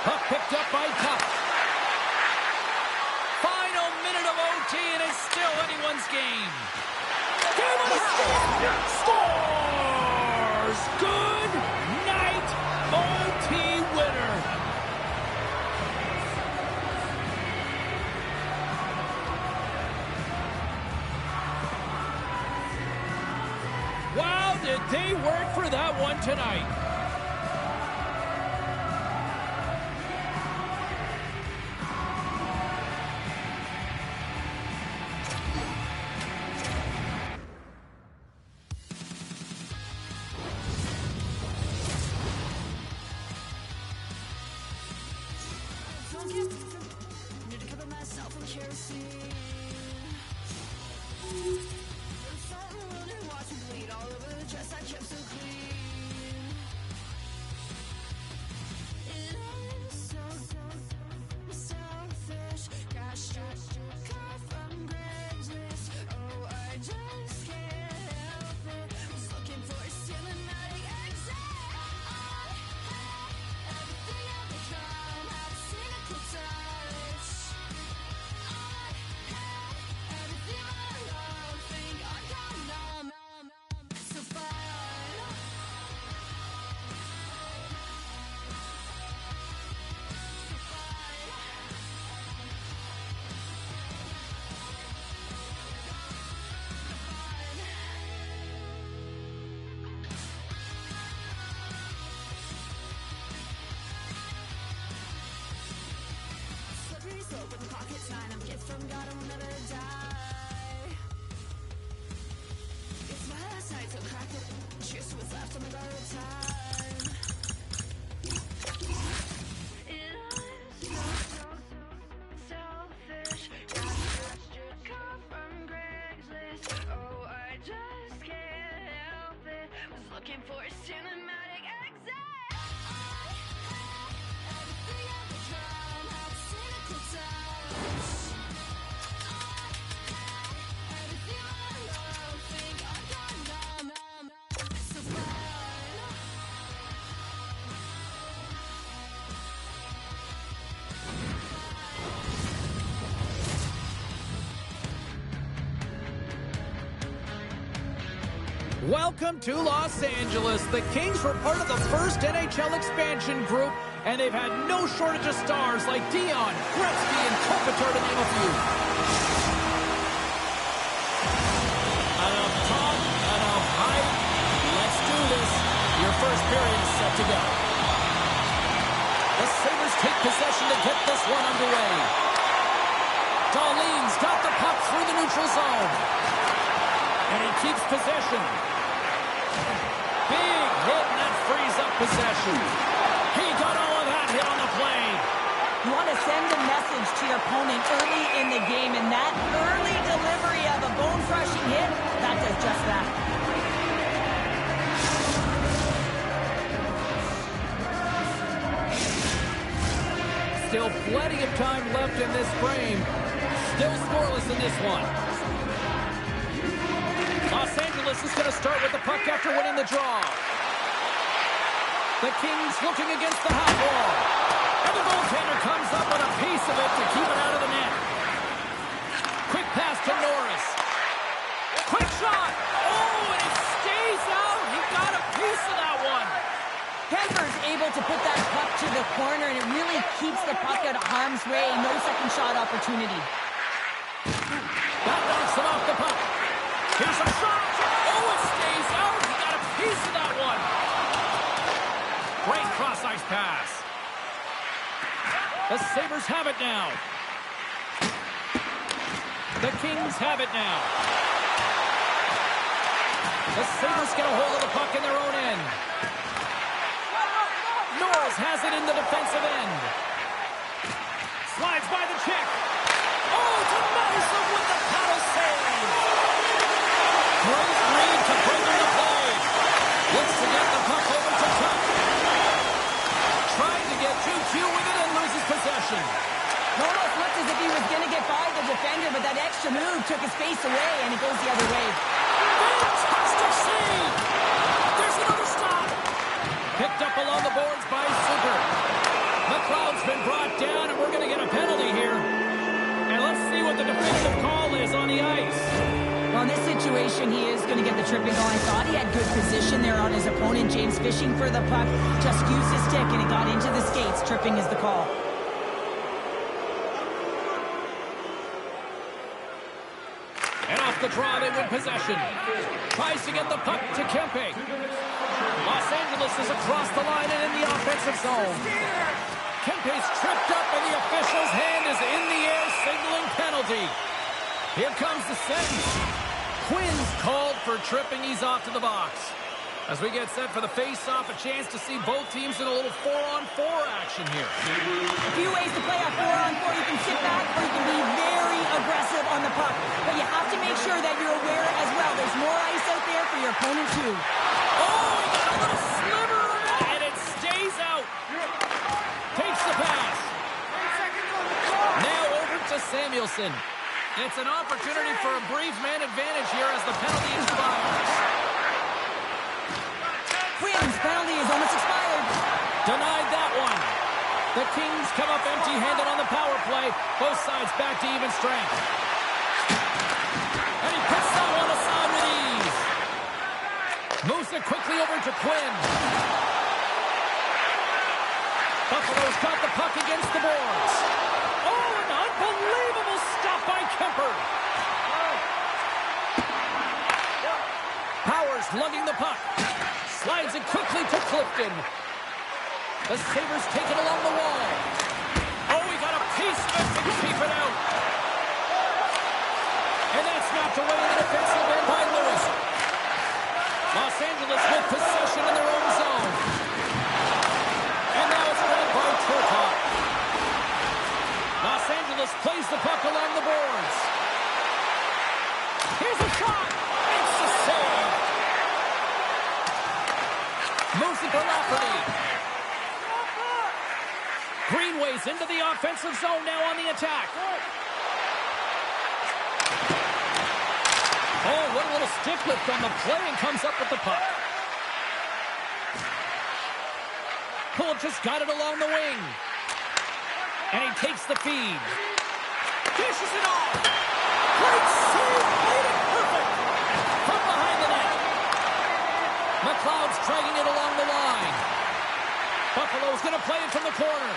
Puck picked up by Tuck. Final minute of OT, and it's still anyone's game. Game on the stick. Scores. Good night, OT winner. Wow, did they work for that one tonight. Need to cover myself in kerosene. Salt and wound and watch me bleed all over the dress I kept so clean. It is so selfish. Got stripped car from Craigslist. Oh, I just can't help it. Was looking for a cinematic exit. I had everything at the time. Had a cynical touch. I had everything I love. Think I got numb. So fine. Slippery slope with the pockets 9. I'm gift from God, I will never die. It's my last night, so crack it. Cheers to what's left on the borrowed time. It is so selfish. Got scratched your car from Craigslist. Oh, I just can't help it. Was looking for a cinematic exit. I had everything at the time. Had a cynical touch. I had everything I love. Think I got numb. So fine. Welcome to Los Angeles. The Kings were part of the first NHL expansion group, and they've had no shortage of stars like Dion, Gretzky, and Kopitar, to name a few. Enough talk, enough hype. Let's do this. Your first period is set to go. The Sabres take possession to get this one underway. Darlene's got the puck through the neutral zone. And he keeps possession. Big hit, and that frees up possession. He got all of that hit on the play. You want to send a message to your opponent early in the game, and that early delivery of a bone-crushing hit, that does just that. Still plenty of time left in this frame. Still scoreless in this one. Los Angeles is going to start with the puck after winning the draw. The Kings looking against the half wall. And the goaltender comes up with a piece of it to keep it out of the net. Quick pass to Norris. Quick shot. Oh, and it stays out. He got a piece of that one. Denver's able to put that puck to the corner, and it really keeps the puck out of harm's way. No second shot opportunity. That knocks him off the puck. Here's a shot. Oh, it stays out. He got a piece of that one. Great cross-ice pass. The Sabres have it now. The Kings have it now. The Sabres get a hold of the puck in their own end. Norris has it in the defensive end. Slides by the check. Oh, Tomasov with the paddle save. Great read to bring in the play. Looks to get the puck over to Tuck. Trying to get 2-2 with it and loses possession. Almost looked as if he was going to get by the defender, but that extra move took his face away, and it goes the other way. Fantastic save. There's another stop. Picked up along the boards by Super. McLeod's been brought down, and we're going to get a penalty here. And let's see what the defensive call is on the ice. Well, in this situation, he is going to get the tripping goal. I thought he had good position there on his opponent. James fishing for the puck, just used his stick, and it got into the skates. Tripping is the call. And off the draw, they win possession. Tries to get the puck to Kempe. Los Angeles is across the line and in the offensive zone. Kempe's tripped up, and the official's hand is in the air, signaling penalty. Here comes the sentence. Quinn's called for tripping. He's off to the box. As we get set for the face-off, a chance to see both teams in a little 4-on-4 action here. A few ways to play a 4-on-4. You can sit back or you can be very aggressive on the puck. But you have to make sure that you're aware as well. There's more ice out there for your opponent too. Oh, he got a little sliver of it, and it stays out. Takes the pass. Now over to Samuelson. It's an opportunity for a brief man advantage here as the penalty expires. Quinn's penalty is almost expired. Denied that one. The Kings come up empty-handed on the power play. Both sides back to even strength. And he puts that one aside with ease. Moves it quickly over to Quinn. Buffalo's got the puck against the boards. Oh, an unbelievable stop by Kemper. Powers lugging the puck. Slides it quickly to Clifton. The Sabres take it along the wall. Oh, he got a piece of it to keep it out. And that's knocked away in the defensive end by Lewis. Los Angeles with possession in their own zone. And now it's led by Turcotte. Los Angeles plays the puck along the boards. Here's a shot. It's a save. Moves it to Lafferty. Greenway's into the offensive zone now on the attack. Oh, what a little stick lift on the play and comes up with the puck. Pull just got it along the wing. And he takes the feed. Dishes it off. Great save. Made it perfect. From behind the net. McLeod's dragging it along the line. Buffalo's going to play it from the corner.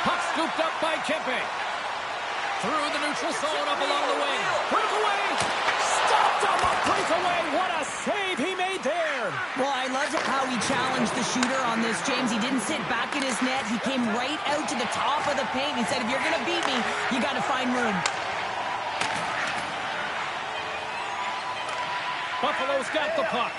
Puck scooped up by Kempe. Through the neutral zone up along the wing. Breakaway. Stopped on the breakaway. What a save he made there. Well, I loved how he challenged the shooter on this, James. He didn't sit back in his net. He came right out to the top of the paint. He said, if you're going to beat me, you got to find room. Buffalo's got the puck.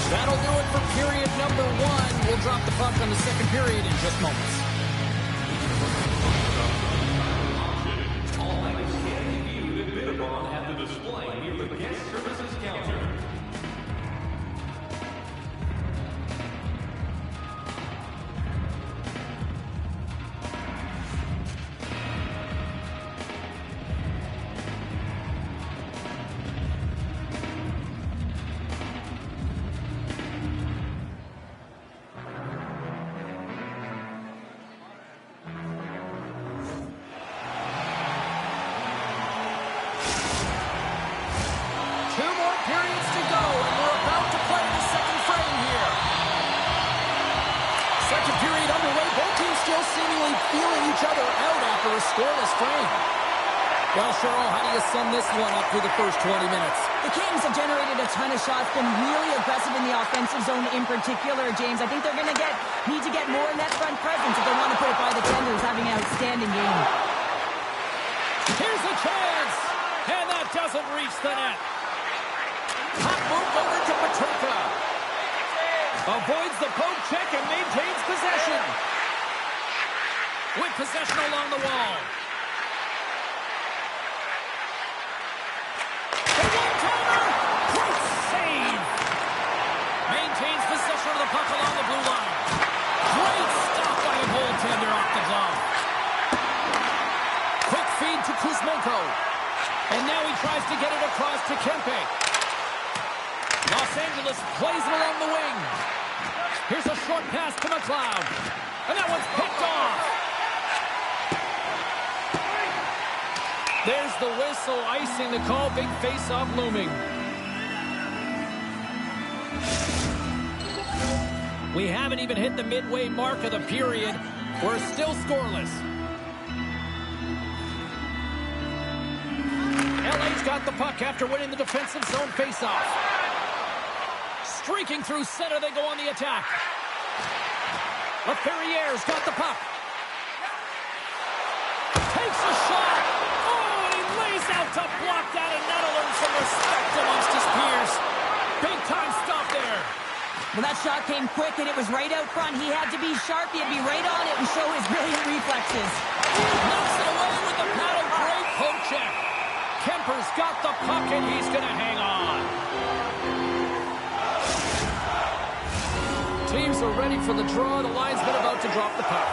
That'll do it for period number 1. We'll drop the puck on the second period in just moments. All items can be viewed and bid upon at the display near the guest services counter. Scoreless frame. Well, Cheryl, how do you sum this one up through the first 20 minutes? The Kings have generated a ton of shots, been really aggressive in the offensive zone in particular, James. I think they're going to need to get more net front presence if they want to put it by the Tenders, having an outstanding game. Here's a chance, and that doesn't reach the net. Hot move over to Petrarca. Avoids the poke check and maintains possession. With possession along the wall. The one-timer! Great save! Maintains possession of the puck along the blue line. Great stop by a goaltender off the glove. Quick feed to Kuzmenko. And now he tries to get it across to Kempe. Los Angeles plays it along the wing. Here's a short pass to McLeod. And that one's picked off. There's the whistle, icing the call, big face-off looming. We haven't even hit the midway mark of the period. We're still scoreless. LA's got the puck after winning the defensive zone face-off. Streaking through center, they go on the attack. LaFerriere's got the puck. a shot. Oh, and he lays out to block that, and that'll earn some respect amongst his peers. Big time stop there. Well, that shot came quick, and it was right out front. He had to be sharp. He had to be right on it and show his brilliant reflexes. Knocks it away with the paddle. Great poke check. Kemper's got the puck, and he's going to hang on. Teams are ready for the draw. The linesman about to drop the puck.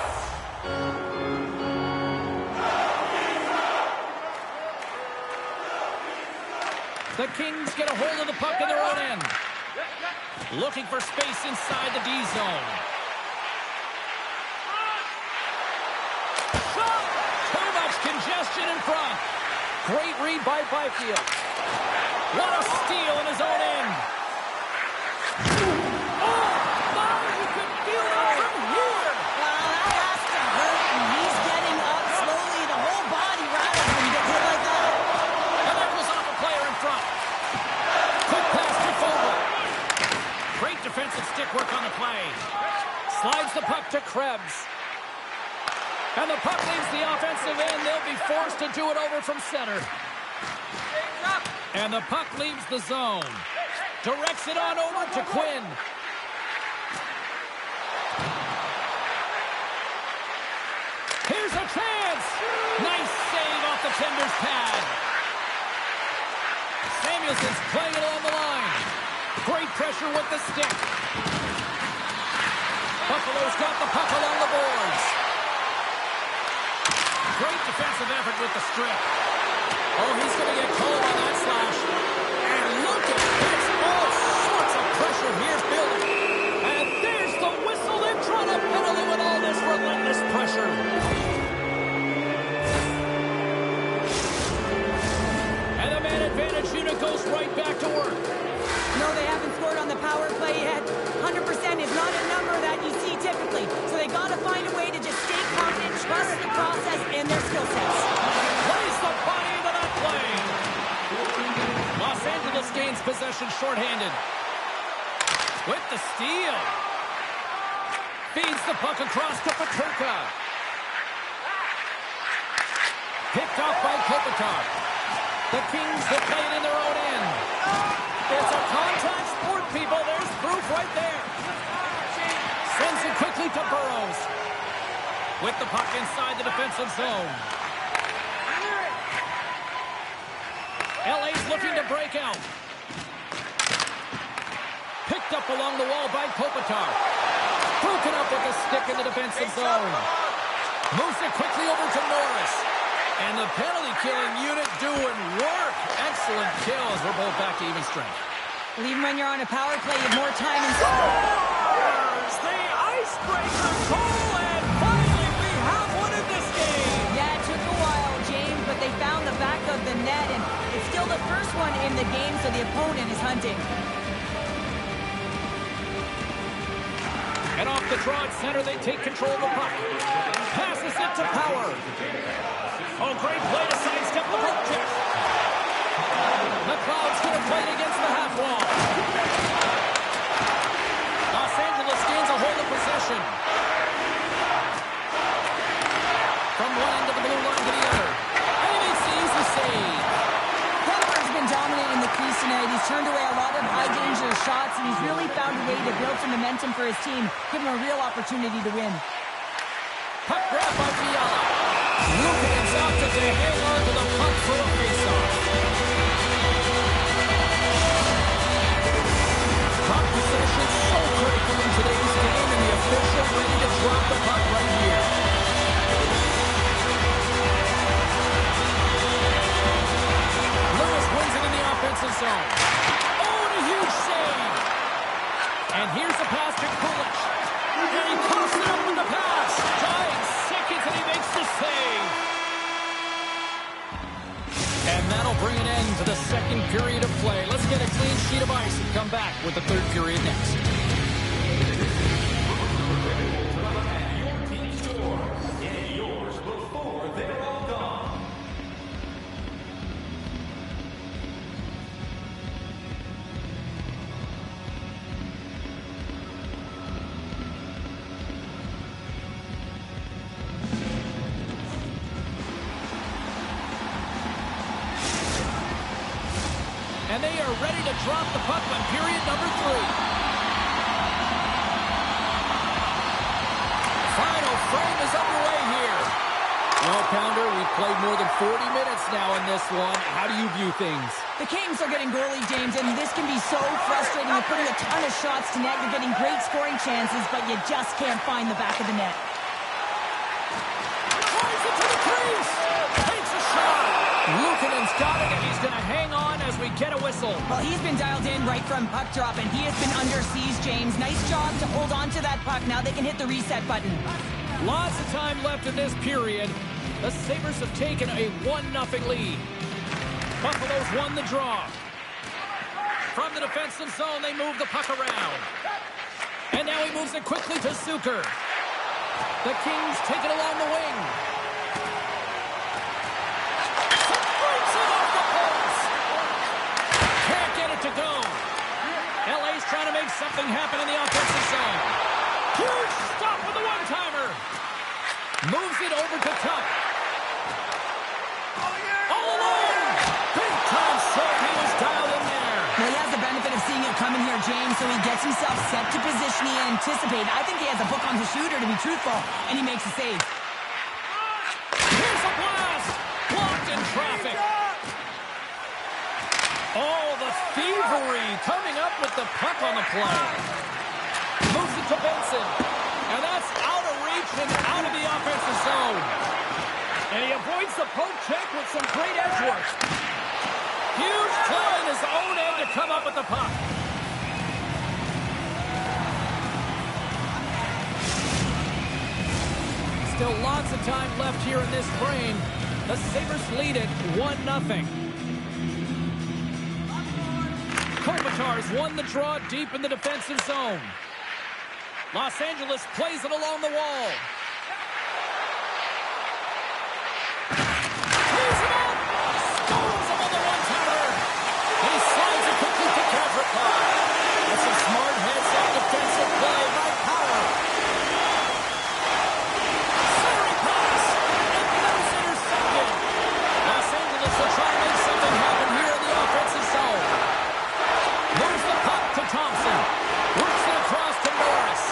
The Kings get a hold of the puck in their own end. Looking for space inside the D zone. Shot! Too much congestion in front. Great read by Byfield. What a steal in his own end. Oh, my, you can feel it from here. Well, that has to hurt, and he's getting up slowly. The whole body rattles when you get hit like that. And that goes off a player in front. Quick pass to Fogle. Great defensive stick work on the play. Slides the puck to Krebs. And the puck leaves the offensive end. They'll be forced to do it over from center. And the puck leaves the zone. Directs it on over to Quinn. Here's a chance. Nice save off the tender's pad. Samuelson's playing it along the line. Great pressure with the stick. Buffalo's got the puck along the boards. Great defensive effort with the strip. Oh, he's going to get called on that slash. And look at this. All sorts of pressure here's building. And there's the whistle. They've drawn a penalty with all this relentless pressure. And the man advantage unit goes right back to work. No, they haven't scored on the power play yet. 100% is not a number that you see typically. So they got to find a way to just stay confident, trust the process and their skill sets. Plays the body into that play. Los Angeles gains possession shorthanded. With the steal. Feeds the puck across to Paterka. Picked off by Kopitar. The Kings have played in their own end. It's a contact sport, people. There's proof right there. Sends it quickly to Burrows. With the puck inside the defensive zone. LA's looking to break out. Picked up along the wall by Kopitar. Broken up with a stick in the defensive zone. Moves it quickly over to Norris. And the penalty-killing unit doing work. Excellent kills. We're both back to even strength. Well, even when you're on a power play, you have more time and Scores! The icebreaker goal, and finally we have one in this game. yeah, it took a while, James, but they found the back of the net, and it's still the first one in the game, so the opponent is hunting. And off the draw at center, they take control of the puck. Passes it to Power. Oh, great play to sidestep the poke check. McLeod's going to play it against the half wall. Los Angeles gains a hold of possession. From one end of the blue line to the other. And he makes the easy save. Kemper's been dominant in the crease tonight. He's turned away a lot of high-danger shots, and he's really found a way to build some momentum for his team, give him a real opportunity to win. Puck grab by Fiala. Looping it out to hang on to the puck for a face-off. Puck possession so critical in today's game, and the official ready to drop the puck right here. Lewis wins it in the offensive zone. Oh, and a huge save. And here's the pass to Kulich. And he posts it up with the pass. Giant seconds, and he makes the save. And that'll bring an end to the second period of play. Let's get a clean sheet of ice and come back with the third period next. Your team scores, and yours before they're all gone. And they are ready to drop the puck on period number 3. Final frame is underway here. Well, Pounder, we've played more than 40 minutes now in this one. How do you view things? The Kings are getting goalie, James, and this can be so frustrating. You're putting a ton of shots to net. You're getting great scoring chances, but you just can't find the back of the net. Tries it to the crease. Takes a shot. Luukkonen's got it, and he's going to hang on as we get a whistle. Well, he's been dialed in right from puck drop, and he has been under siege, James. Nice job to hold on to that puck. Now they can hit the reset button. Lots of time left in this period. The Sabres have taken a 1-0 lead. Buffalo's won the draw. From the defensive zone, they move the puck around. And now he moves it quickly to Zucker. The Kings take it along the wing. Breaks it off the post. Can't get it to go. LA's trying to make something happen in the offensive zone. Huge stop with the one-timer. Moves it over to Tuck. All alone. Big time save. He was dialed in there. Well, he has the benefit of seeing it coming here, James, so he gets himself set to position he anticipated. I think he has a book on his shooter, to be truthful, and he makes a save. Here's a blast. Blocked in traffic. Oh, the thievery coming up with the puck on the play. Moves it to Benson. And that's out of reach and out of the offensive zone. And he avoids the poke check with some great edge work. Huge play in his own end to come up with the puck. Still lots of time left here in this frame. The Sabres lead it 1-0. Kopitar's won the draw deep in the defensive zone. Los Angeles plays it along the wall. Clears him up! Scores him on the one-timer! He slides it quickly to Kavrikov. That's a smart heads-up defensive play by Power. Centering pass! And that is intercepted. Los Angeles will try to make something happen here in the offensive zone. Moves the puck to Thompson. Works it across to Norris.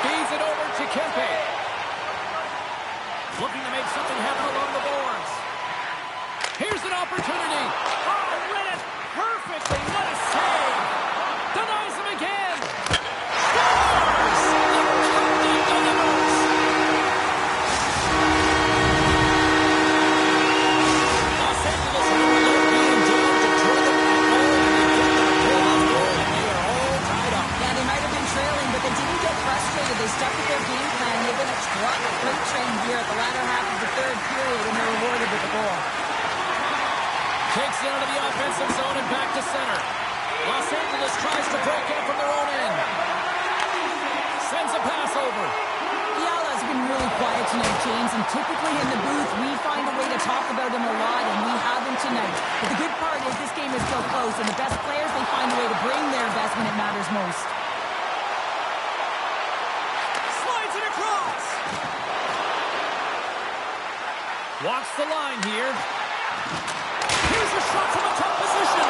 Feeds it over to Kempe. Looking to make something happen along the boards. Here's an opportunity. Oh, read it perfectly. What a save. Denies him again. Scores! The captain delivers. Los Angeles are being down to turn them at home and get that playoff goal, and they are all tied up. Yeah, they might have been trailing, but they didn't get frustrated. They stuck with their game plan. They've been a truck freight train here at the latter half of the third period, and they're rewarded with a goal. Takes it out of the offensive zone and back to center. Los Angeles tries to break out from their own end. Sends a pass over. The Outlaws have been really quiet tonight, James, and typically in the booth, we find a way to talk about them a lot, and we haven't tonight. But the good part is this game is still close, and the best players, they find a way to bring their best when it matters most. Slides it across. Walks the line here. Here's a shot from a tough position.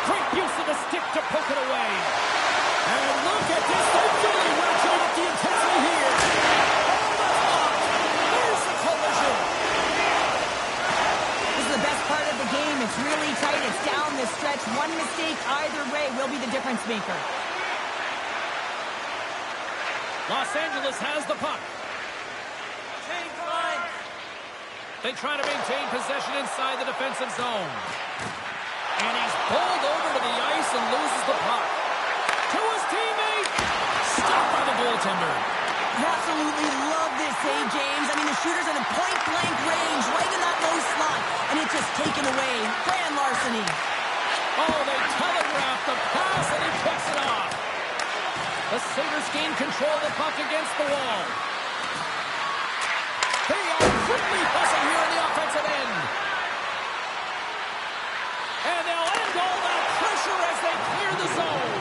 Great use of the stick to poke it away. And look at this. They really ratcheted up the intensity here. Oh, that's blocked. There's the collision. This is the best part of the game. It's really tight. It's down the stretch. One mistake either way will be the difference maker. Los Angeles has the puck. Change line. They try to maintain possession inside the defensive zone. And he's pulled over to the ice and loses the puck. To his teammate. Stopped by the goaltender. I absolutely love this save, James. I mean, the shooter's in a point-blank range, right in that low slot, and it's just taken away. Grand larceny. Oh, they telegraphed the pass, and he picks it off. The Sabres gain control of the puck against the wall. They are quickly pressing here in the offensive end. And they'll end all that pressure as they clear the zone.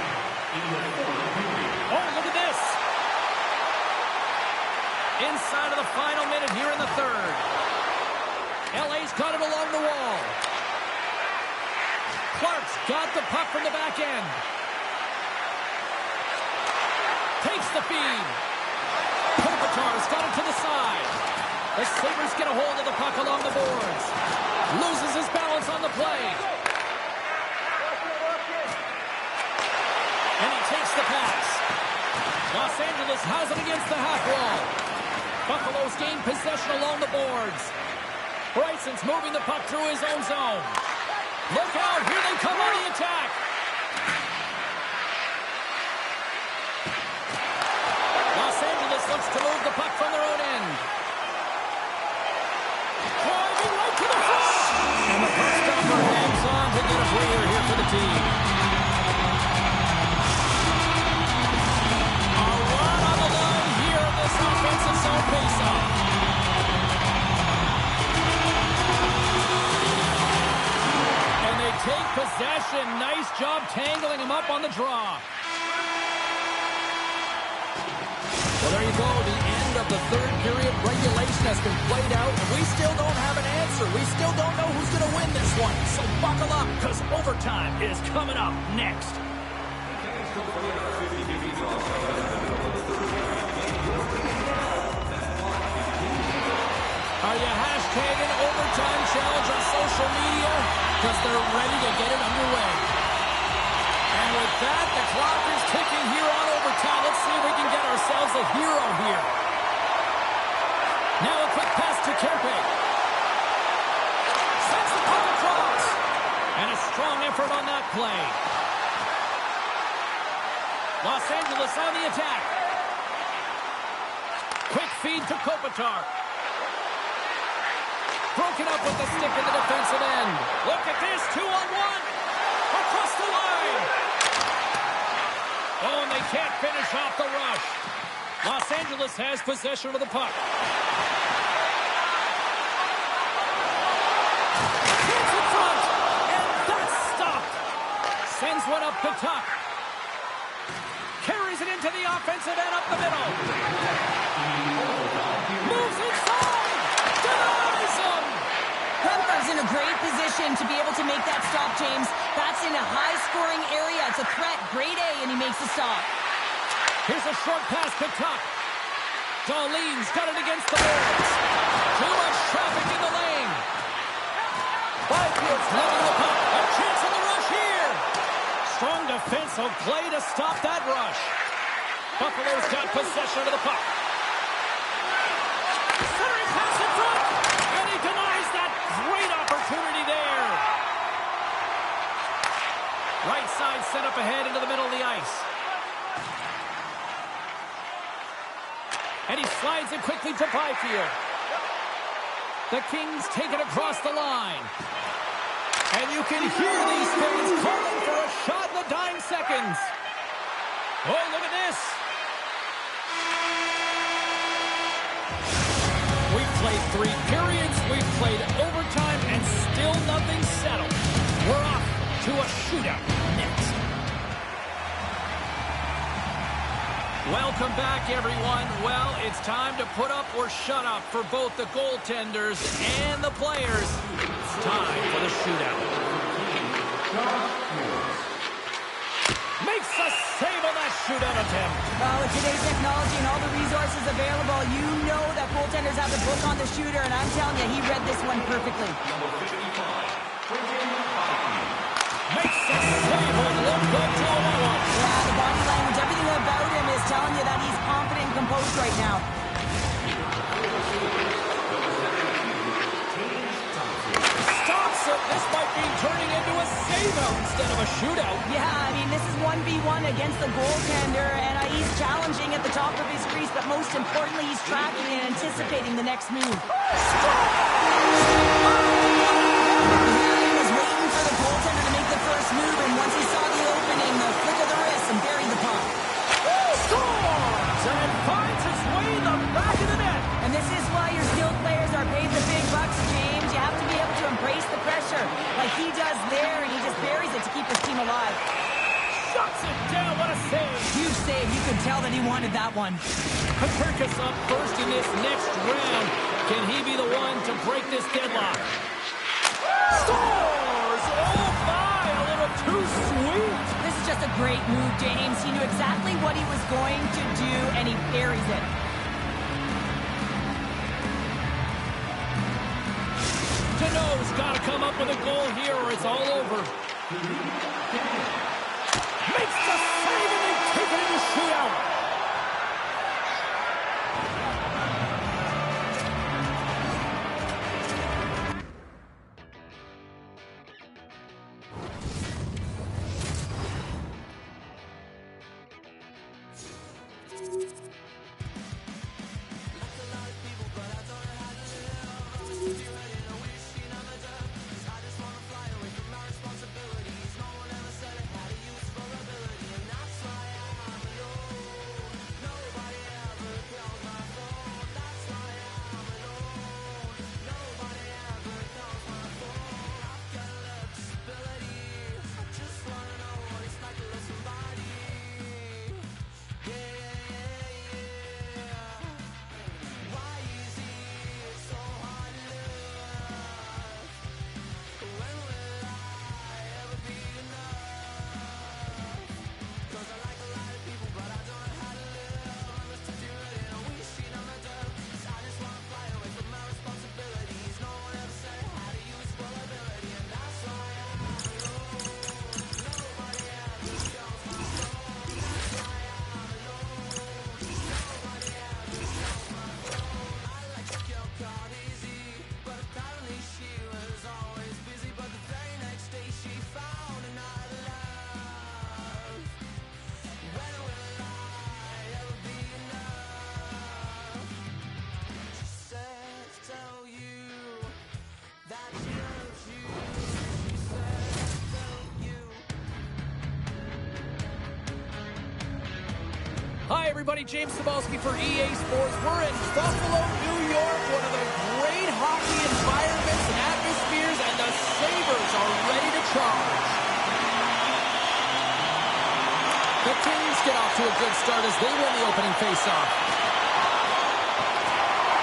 Oh, look at this. Inside of the final minute here in the third. LA's got it along the wall. Clark's got the puck from the back end. Takes the feed. Kopitar's got it to the side. The Sabres get a hold of the puck along the boards. Loses his balance on the play. And he takes the pass. Los Angeles has it against the half wall. Buffalo's gained possession along the boards. Bryson's moving the puck through his own zone. Look out, here they come on the attack. Los Angeles looks to move the puck from their own end. Driving right to the front. And the puck stopper hangs on to get a breather here for the team. A run on the line here in this offensive zone faceoff. And they take possession. Nice job tangling him up on the draw. Well, there you go. The end of the third period. Regulation has been played out, and we still don't have an answer. We still don't know who's going to win this one. So buckle up, because overtime is coming up next. Are you hashtagging overtime challenge on social media? Because they're ready to get it underway. And with that, the clock is ticking here on overtime. Let's see if we can get ourselves a hero here. Now a quick pass to Kempe. Sends the puck across. And a strong effort on that play. Los Angeles on the attack. Quick feed to Kopitar. Broken up with the stick in the defensive end. Look at this, 2-on-1. Across the line. Oh, and they can't finish off the rush. Los Angeles has possession of the puck. Gets in front, and that's stopped. Sends one up to Tuck. Carries it into the offensive end up the middle. Moves inside. Denies him. Kemper's in a great position to be able to make that stop, James. That's in a high-scoring area. It's a threat. Grade A, and he makes the stop. Here's a short pass to Tuck. Darlene's got it against the boards. Too much traffic in the lane. Byfield's level the puck. A chance on the rush here. Strong defensive play to stop that rush. Buffalo's got possession of the puck. Centering pass in front. And he denies that great opportunity there. Right side set up ahead into the middle of the ice. And he slides it quickly to Byfield. The Kings take it across the line. And you can hear these fans calling for a shot in the dying seconds. Oh, look at this. We've played 3 periods. We've played overtime, and still nothing settled. We're off to a shootout next. Welcome back, everyone. Well, it's time to put up or shut up for both the goaltenders and the players. It's time for the shootout. Makes a save on that shootout attempt. Well, with today's technology and all the resources available, you know that goaltenders have the book on the shooter, and I'm telling you, he read this one perfectly. Makes a save and look good to another one. Yeah, the body language, everything about him is telling you that he's confident and composed right now. Stops it. This might be turning into a save-out instead of a shootout. Yeah, I mean, this is 1v1 against the goaltender, and he's challenging at the top of his crease, but most importantly, he's tracking and anticipating the next move. He was waiting for the goaltender to make the first move, and once he saw the opening, the flick of the wrist and buried the puck. Scores! And it finds its way in the back of the net. And this is why your skilled players are paid the big bucks, James. You have to be able to embrace the pressure like he does there, and he just buries it to keep his team alive. Shuts it down. What a save. Huge save. You could tell that he wanted that one. Paterka's up first in this next round. Can he be the one to break this deadlock? Scores! Oh, my! A little a great move, James. He knew exactly what he was going to do, and he buries it. Deneau's got to come up with a goal here or it's all over. Makes the save and they take it in the shootout. Hi, everybody. James Cebulski for EA Sports. We're in Buffalo, New York, one of the great hockey environments and atmospheres, and the Sabres are ready to charge. The Kings get off to a good start as they win the opening faceoff.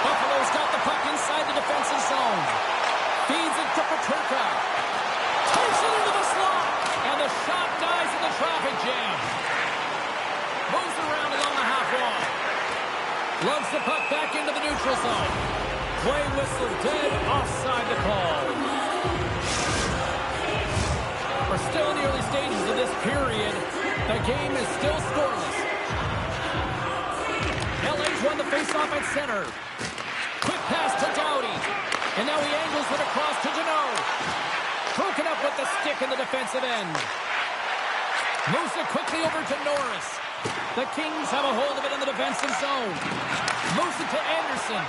Buffalo's got the puck inside the defensive zone. Feeds it to Peterka. Takes it into the slot, and the shot dies in the traffic jam. Moves around along the half wall. Loves the puck back into the neutral zone. Play whistle dead offside the call. We're still in the early stages of this period. The game is still scoreless. LA's won the faceoff at center. Quick pass to Doughty. And now he angles it across to Deneau. Broken up with the stick in the defensive end. Moves it quickly over to Norris. The Kings have a hold of it in the defensive zone. Moves it to Anderson.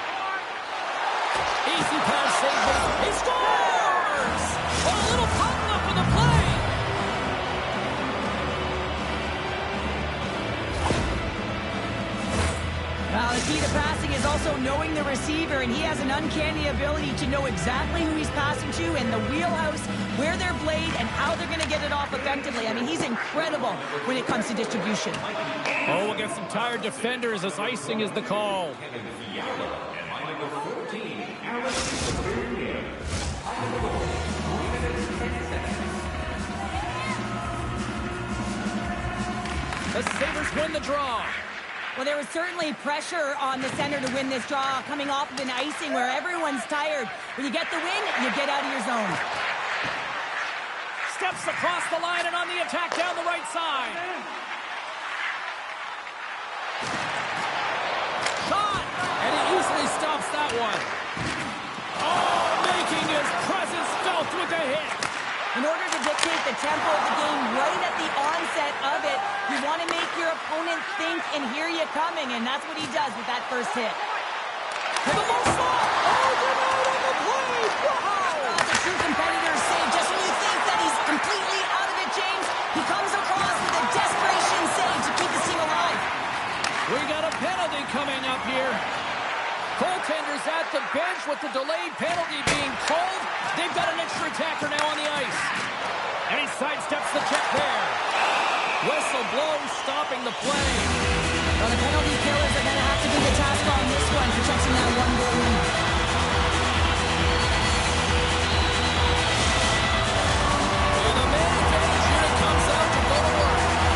Easy pass save. He scores! A little pop up in the play. Now, the key to passing is also knowing the receiver, and he has an uncanny ability to know exactly who he's passing to and the wheelhouse, where they're played, and how they're going to get it off effectively. I mean, he's incredible when it comes to distribution. Oh, we'll get some tired defenders as icing is the call. The Sabres win the draw. Well, there was certainly pressure on the center to win this draw, coming off of an icing where everyone's tired. When you get the win, you get out of your zone. Steps across the line and on the attack down the right side. Shot! And he easily stops that one. Oh, making his presence felt with the hit. In order to dictate the tempo of the game right at the onset of it, you want to make your opponent think and hear you coming, and that's what he does with that first hit. To the low slot! Oh, denied on the play! Wow! That's a true competitor's save. Just when you think that he's completely out of it, James, he comes across with a desperation save to keep the team alive. We got a penalty coming up here. Goaltenders at the bench with the delayed penalty being called. They've got an extra attacker now on the ice. And he sidesteps the check there. Whistle blows, stopping the play. Well, the penalty killers are going to have to do the task on this one, protecting that one-goal lead. And the man advantage unit comes out to go to work.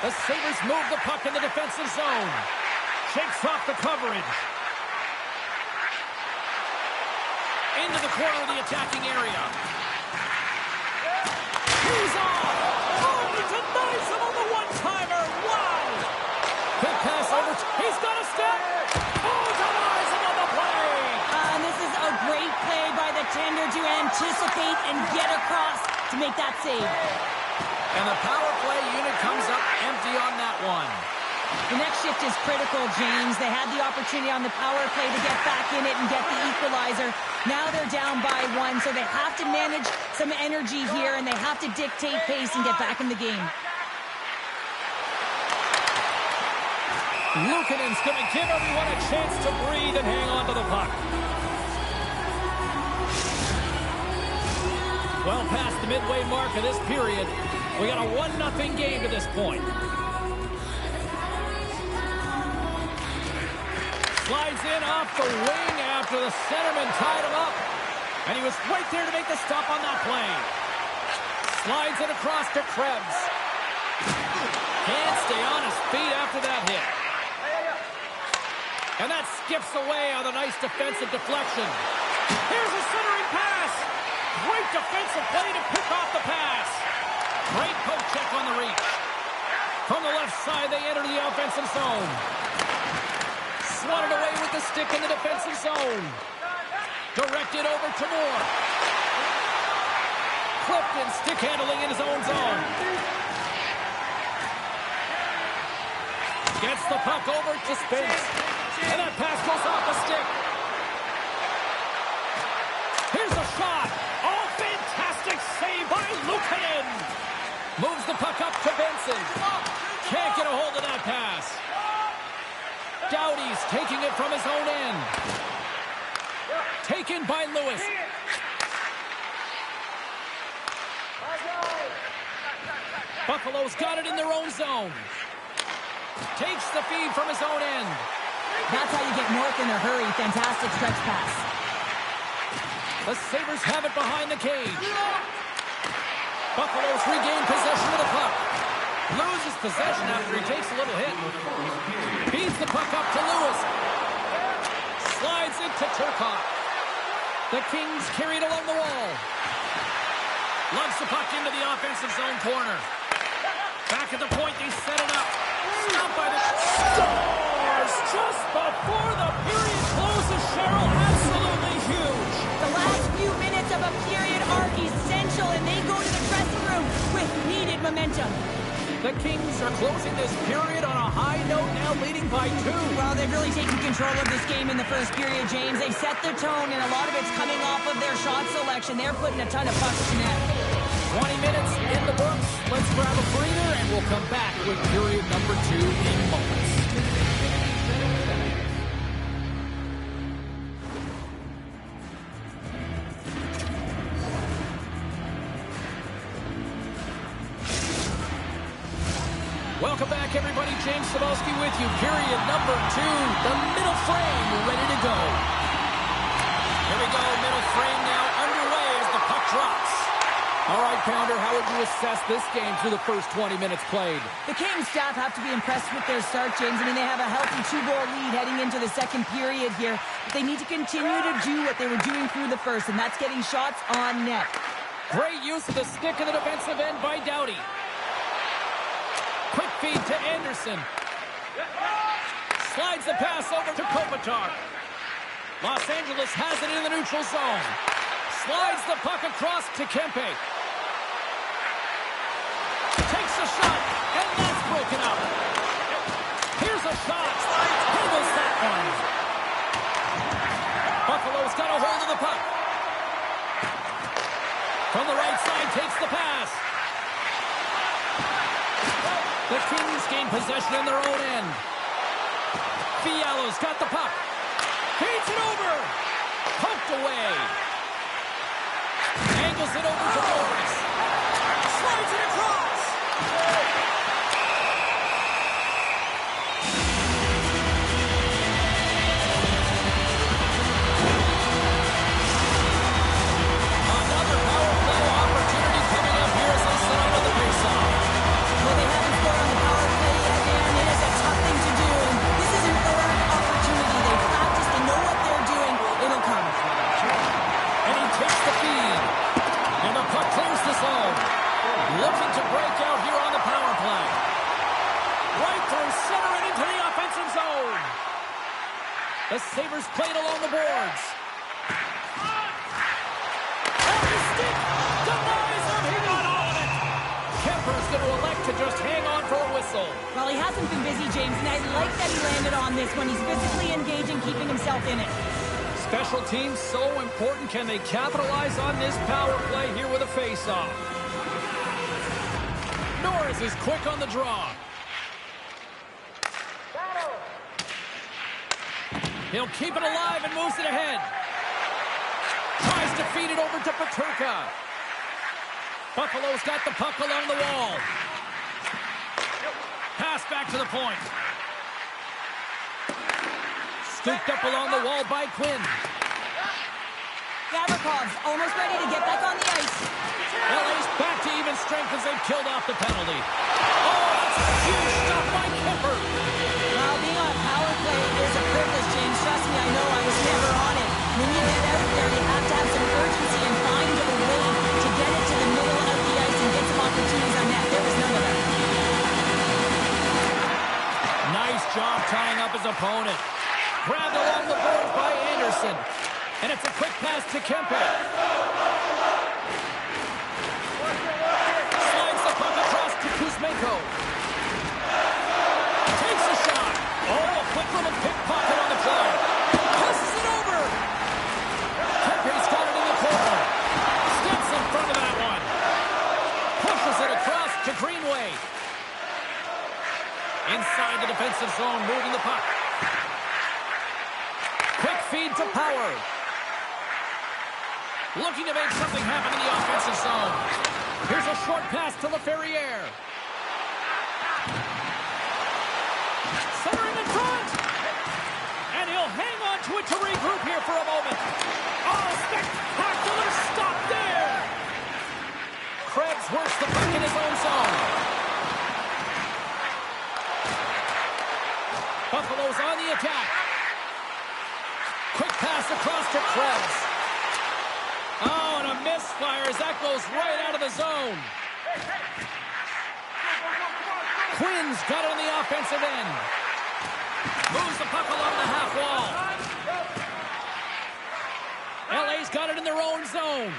The Sabres move the puck in the defensive zone. Shakes off the coverage. Into the corner of the attacking area. He's off! Oh, he denies him on the one-timer! Wow! Quick pass over. He's got a step! Oh, denies him on the play! And this is a great play by the tender to anticipate and get across to make that save. And the power play unit comes up empty on that one. The next shift is critical, James. They had the opportunity on the power play to get back in it and get the equalizer. Now they're down by 1, so they have to manage some energy here, and they have to dictate pace and get back in the game. Luukkonen's going to give everyone a chance to breathe and hang on to the puck. Well past the midway mark of this period, we got a 1-0 game to this point. Slides in off the wing after the centerman tied him up. And he was right there to make the stop on that play. Slides it across to Krebs. Can't stay on his feet after that hit. And that skips away on a nice defensive deflection. Here's a centering pass. Great defensive play to pick off the pass. Great poke check on the reach. From the left side, they enter the offensive zone. Swatted away with the stick in the defensive zone. Directed over to Moore. Clifton stick handling in his own zone. Gets the puck over to Spence. And that pass goes off the stick. Here's a shot. Oh, fantastic save by Luukkonen. Moves the puck up to Benson. Can't get a hold of that pass. Doughty's taking it from his own end. Taken by Lewis. Buffalo's got it in their own zone. Takes the feed from his own end. That's how you get north in a hurry. Fantastic stretch pass. The Sabres have it behind the cage. Buffalo's regained possession of the puck. Loses possession after he takes a little hit. Feeds the puck up to Lewis. Slides it to Turcotte. The Kings carried along the wall. Lugs the puck into the offensive zone corner. Back at the point, they set it up. Stopped by the Stars just before the period closes. Cheryl, absolutely huge. The last few minutes of a period are essential, and they go to the dressing room with needed momentum. The Kings are closing this period on a high note, now leading by 2. Well, they've really taken control of this game in the first period, James. They've set their tone, and a lot of it's coming off of their shot selection. They're putting a ton of pucks to net. 20 minutes in the books. Let's grab a breather, and we'll come back with period number 2 in moments. Welcome back, everybody. James Cebulski with you. Period number 2. The middle frame ready to go. Here we go. Middle frame now underway as the puck drops. All right, Pounder, how would you assess this game through the first 20 minutes played? The Kings staff have to be impressed with their start, James. I mean, they have a healthy 2-goal lead heading into the second period here. But they need to continue to do what they were doing through the first, and that's getting shots on net. Great use of the stick in the defensive end by Doughty. Quick feed to Anderson. Slides the pass over to Kopitar. Los Angeles has it in the neutral zone. Slides the puck across to Kempe. Takes a shot, and that's broken up. Here's a shot. Handles that one. Buffalo's got a hold of the puck. From the right side, takes the pass. The Kings gain possession in their own end. Fiala's got the puck. Feeds it over. Poked away. Angles it over to Morris. Slides it across. Another power play opportunity coming up here as they set up on the faceoff. Well, they haven't scored on the power play The Sabres played along the boards. On the stick. Denies him. He got all of it. Kemper's going to elect to just hang on for a whistle. Well, he hasn't been busy, James, and I like that he landed on this one. He's physically engaging, keeping himself in it. Special teams so important. Can they capitalize on this power play here with a face-off? Norris is quick on the draw. He'll keep it alive and moves it ahead. Tries to feed it over to Peterka. Buffalo's got the puck along the wall. Pass back to the point. Scooped up along the wall by Quinn. Gavrikov almost ready to get back on the ice. LA's back to even strength as they've killed off the penalty. Oh, that's a huge stop by Kemper. Well, being on a power play is a privilege, James. Trust me, I know I was never on it. When you get out there, you have to have some urgency and find a way to get it to the middle of the ice and get some opportunities on net. There was none of that. Nice job tying up his opponent. Grabbed along the boards by Anderson. And it's a quick pass to Kemper. Slides the puck across to Kuzmenko. Takes a shot. Oh, a quick little pickpocket on the play. Passes it over. Kemper's got it in the corner. Steps in front of that one. Pushes it across to Greenway. Inside the defensive zone, moving the puck. Quick feed to Power. Looking to make something happen in the offensive zone. Here's a short pass to LaFerriere. Centering in front. And he'll hang on to it to regroup here for a moment. Oh, spectacular stop there. Krebs works the puck in his own zone. Buffalo's on the attack. Quick pass across to Krebs. Oh, and a misfire as that goes right out of the zone. Quinn's got it on the offensive end. Moves the puck along the half wall. LA's got it in their own zone.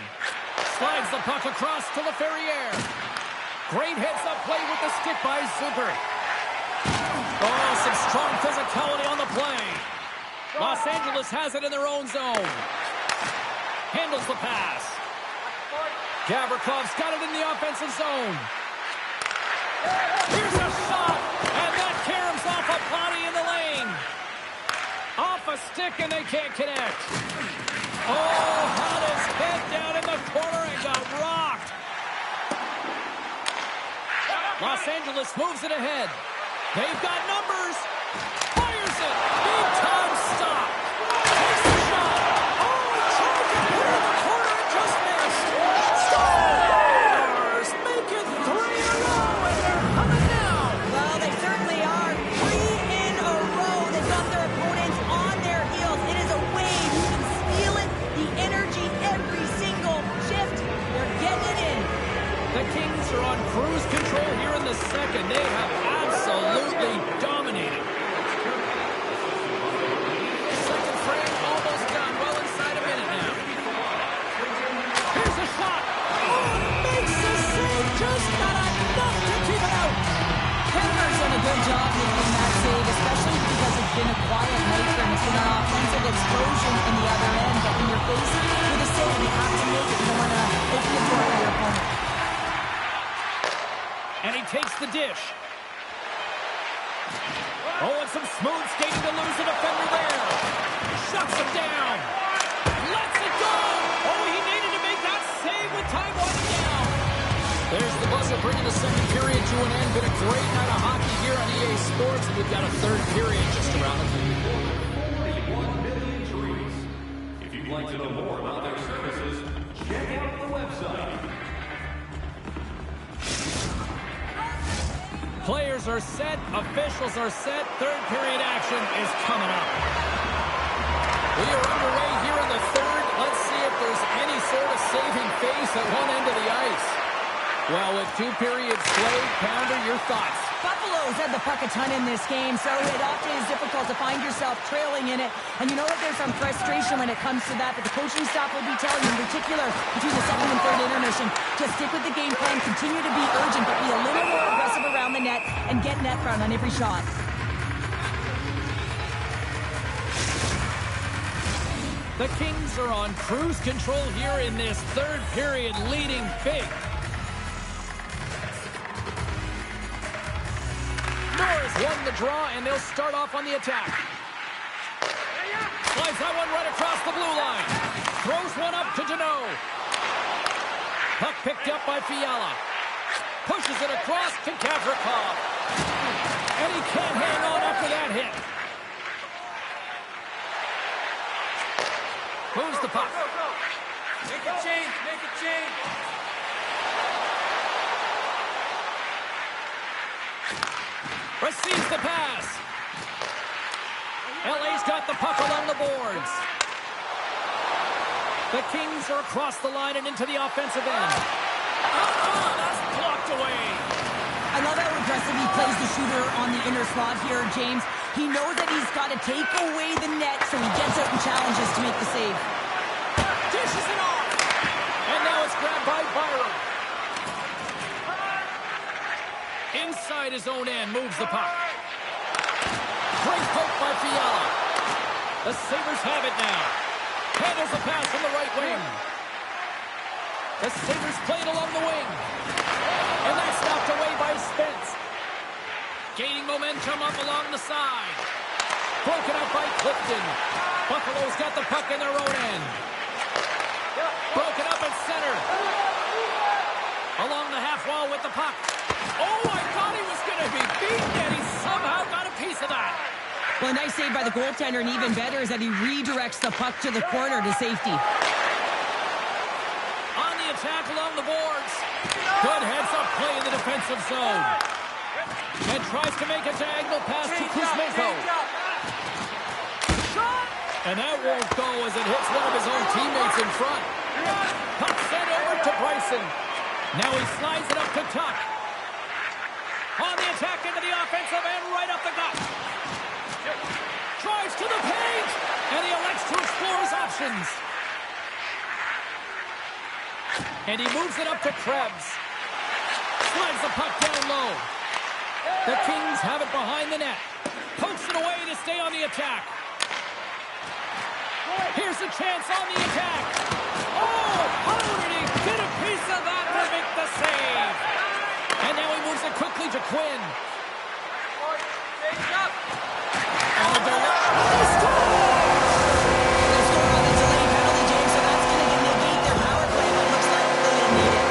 Slides the puck across to LaFerriere. Great heads-up play with the stick by Zucker. Oh, some strong physicality on the play. Los Angeles has it in their own zone. Handles the pass. Gavrikov's got it in the offensive zone. Here's a shot, and that caroms off a body in the lane. Off a stick, and they can't connect. Oh, had his head down in the corner and got rocked. Los Angeles moves it ahead. They've got numbers. Fires it. Big time stop. Takes the shot. Oh, tried to put it in the corner and just missed. Stars make it 3 in a row, and they're coming now. Well, they certainly are. 3 in a row. They've got their opponents on their heels. It is a wave. You can feel it. The energy every single shift. They're getting it in. The Kings are on cruise control here in the second. They have absolutely dominated. Second frame almost done. Well inside a minute now. Here's a shot. Oh, makes the save. Just not enough to keep it out. Kemper's done a good job making that save, especially because it's been a quiet night for him. It's been an offensive explosion in the other end. But when you're faced with a save, you have to make it. You don't want to open the door for your opponent. And he takes the dish. Oh, and some smooth skating to lose a defender there. Shuts him down. Lets it go. Oh, he needed to make that save with time winding down. There's the buzzer bringing the second period to an end. Been a great night of hockey here on EA Sports. We've got a third period just around the corner. 41 million trees. If you'd like to know more about their services, check out the website. Players are set, officials are set, third period action is coming up. We are underway here in the third. Let's see if there's any sort of saving face at one end of the ice. Well, with 2 periods played, Pounder, your thoughts? Buffalo's had the puck a ton in this game, so it often is difficult to find yourself trailing in it. And you know that there's some frustration when it comes to that, but the coaching staff will be telling you, in particular, between the second and third intermission, to stick with the game plan, continue to be urgent, but be a little more aggressive around the net and get net front on every shot. The Kings are on cruise control here in this third period, leading big. Norris won the draw, and they'll start off on the attack. Slides that one right across the blue line. Throws one up to Deneau. Puck picked up by Fiala. Pushes it across to Gavrikov. And he can't hang on after that hit. Moves the puck. Make a change, make a change. Receives the pass. LA's got the puck along the boards. The Kings are across the line and into the offensive end. That's blocked away. I love how aggressive he plays the shooter on the inner slot here, James. He knows that he's got to take away the net, so he gets out and challenges to make the save. Dishes it off. And now it's grabbed by Byron. Inside his own end, moves the puck. Great poke by Fiala. The Sabres have it now. Handles a pass from the right wing. The Sabres play it along the wing. And that's knocked away by Spence. Gaining momentum up along the side. Broken up by Clifton. Buffalo's got the puck in their own end. Broken up at center. Along the half wall with the puck. Oh, I thought he was going to be beaten, and he somehow got a piece of that. Well, a nice save by the goaltender, and even better is that he redirects the puck to the corner to safety. On the attack along the boards. Good heads-up play in the defensive zone. And tries to make a diagonal pass to Kuzmenko. And that won't go as it hits one of his own teammates in front. Puck sent over to Bryson. Now he slides it up to Tuck. On the attack into the offensive end, right up the gut. Drives to the paint, and he elects to explore his options. And he moves it up to Krebs. Slides the puck down low. The Kings have it behind the net. Pokes it away to stay on the attack. Here's a chance on the attack. Oh, how did he get a piece of that to make the save? And now he moves it quickly to Quinn. And a delay. They score! They score on the delay penalty, James, so that's going to negate their power play, but looks like they'll need it.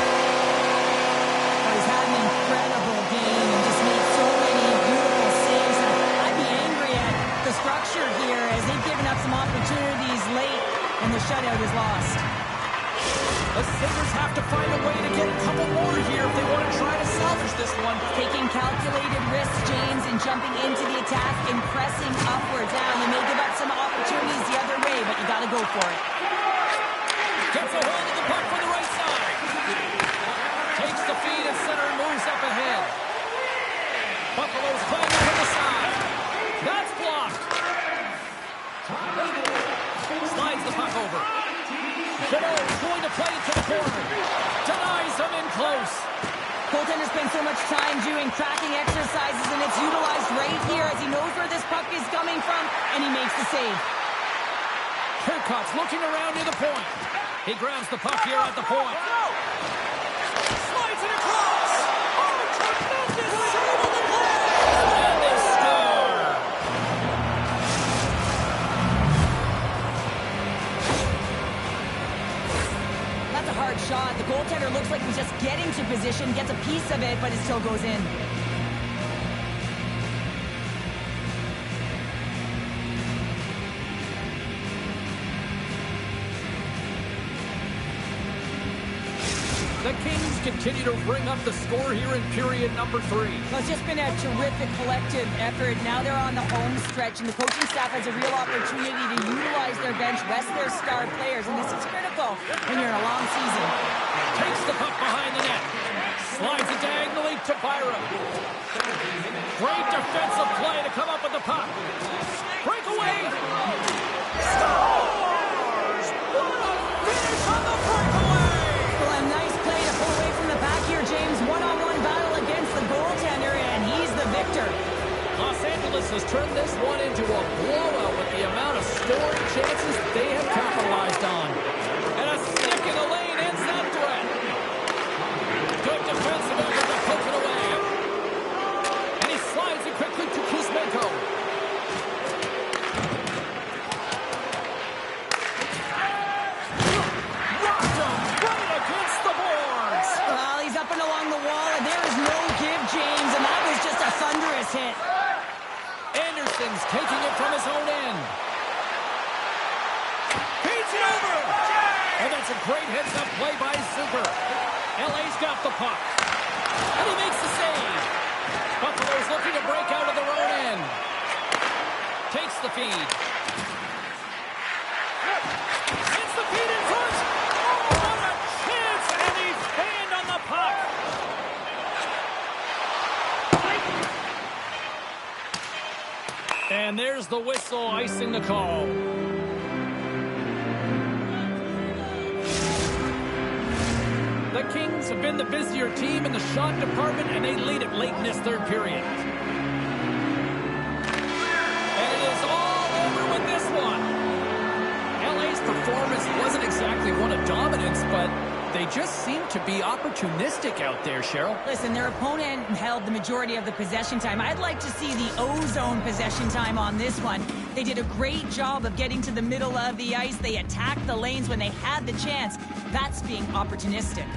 Well, he's had an incredible game and just made so many beautiful saves. And I'd be angry at the structure here as they've given up some opportunities late, and the shutout is lost. The Sabres have to find a way to get a couple more here if they want to try to salvage this one. Taking calculated risks, James, and jumping into the attack and pressing upwards. Now, you may give up some opportunities the other way, but you got to go for it. Gets a hold of the puck from the right side. Takes the feed at center and moves up ahead. Buffalo's playing over the side. That's blocked. Slides the puck over. Deneau's going to play it to the corner. Denies him in close. Goaltender spends so much time doing tracking exercises, and it's utilized right here as he knows where this puck is coming from, and he makes the save. Kirkop's looking around near the point. He grabs the puck here at the point. Slides it across. Oh, tremendous save on the play. And they score. That's a hard shot. The goaltender looks like he's just getting to position, gets a piece of it, but it still goes in. The Kings continue to bring up the score here in period number 3. Well, it's just been a terrific collective effort. Now they're on the home stretch, and the coaching staff has a real opportunity to utilize their bench, rest their star players, and this is critical when you're in a long season. Takes the puck behind the net. Slides it diagonally to Byram. Great defensive play to come up with the puck. Breakaway. Scores! What a finish on the breakaway! Well, a nice play to pull away from the back here, James. One-on-one battle against the goaltender, and he's the victor. Los Angeles has turned this one into a blowout with the amount of scoring chances they have capitalized on. And a stick in the lane ends that threat. Good defensive effort to poke it away. And he slides it quickly to Kuzmenko. Rocked him right against the boards. Well, he's up and along the wall, and there is no give, James, and that was just a thunderous hit. Anderson's taking it from his own end. Beats it over. And that's a great heads-up play by Zucker. LA's got the puck. And he makes the save. Buffalo's looking to break out of their own end. Takes the feed. Hits the feed in front. Oh, what a chance. And he's banned on the puck. And there's the whistle icing the call. The Kings have been the busier team in the shot department, and they lead it late in this third period. And it is all over with this one. LA's performance wasn't exactly one of dominance, but they just seem to be opportunistic out there, Cheryl. Listen, their opponent held the majority of the possession time. I'd like to see the O-zone possession time on this one. They did a great job of getting to the middle of the ice. They attacked the lanes when they had the chance. That's being opportunistic.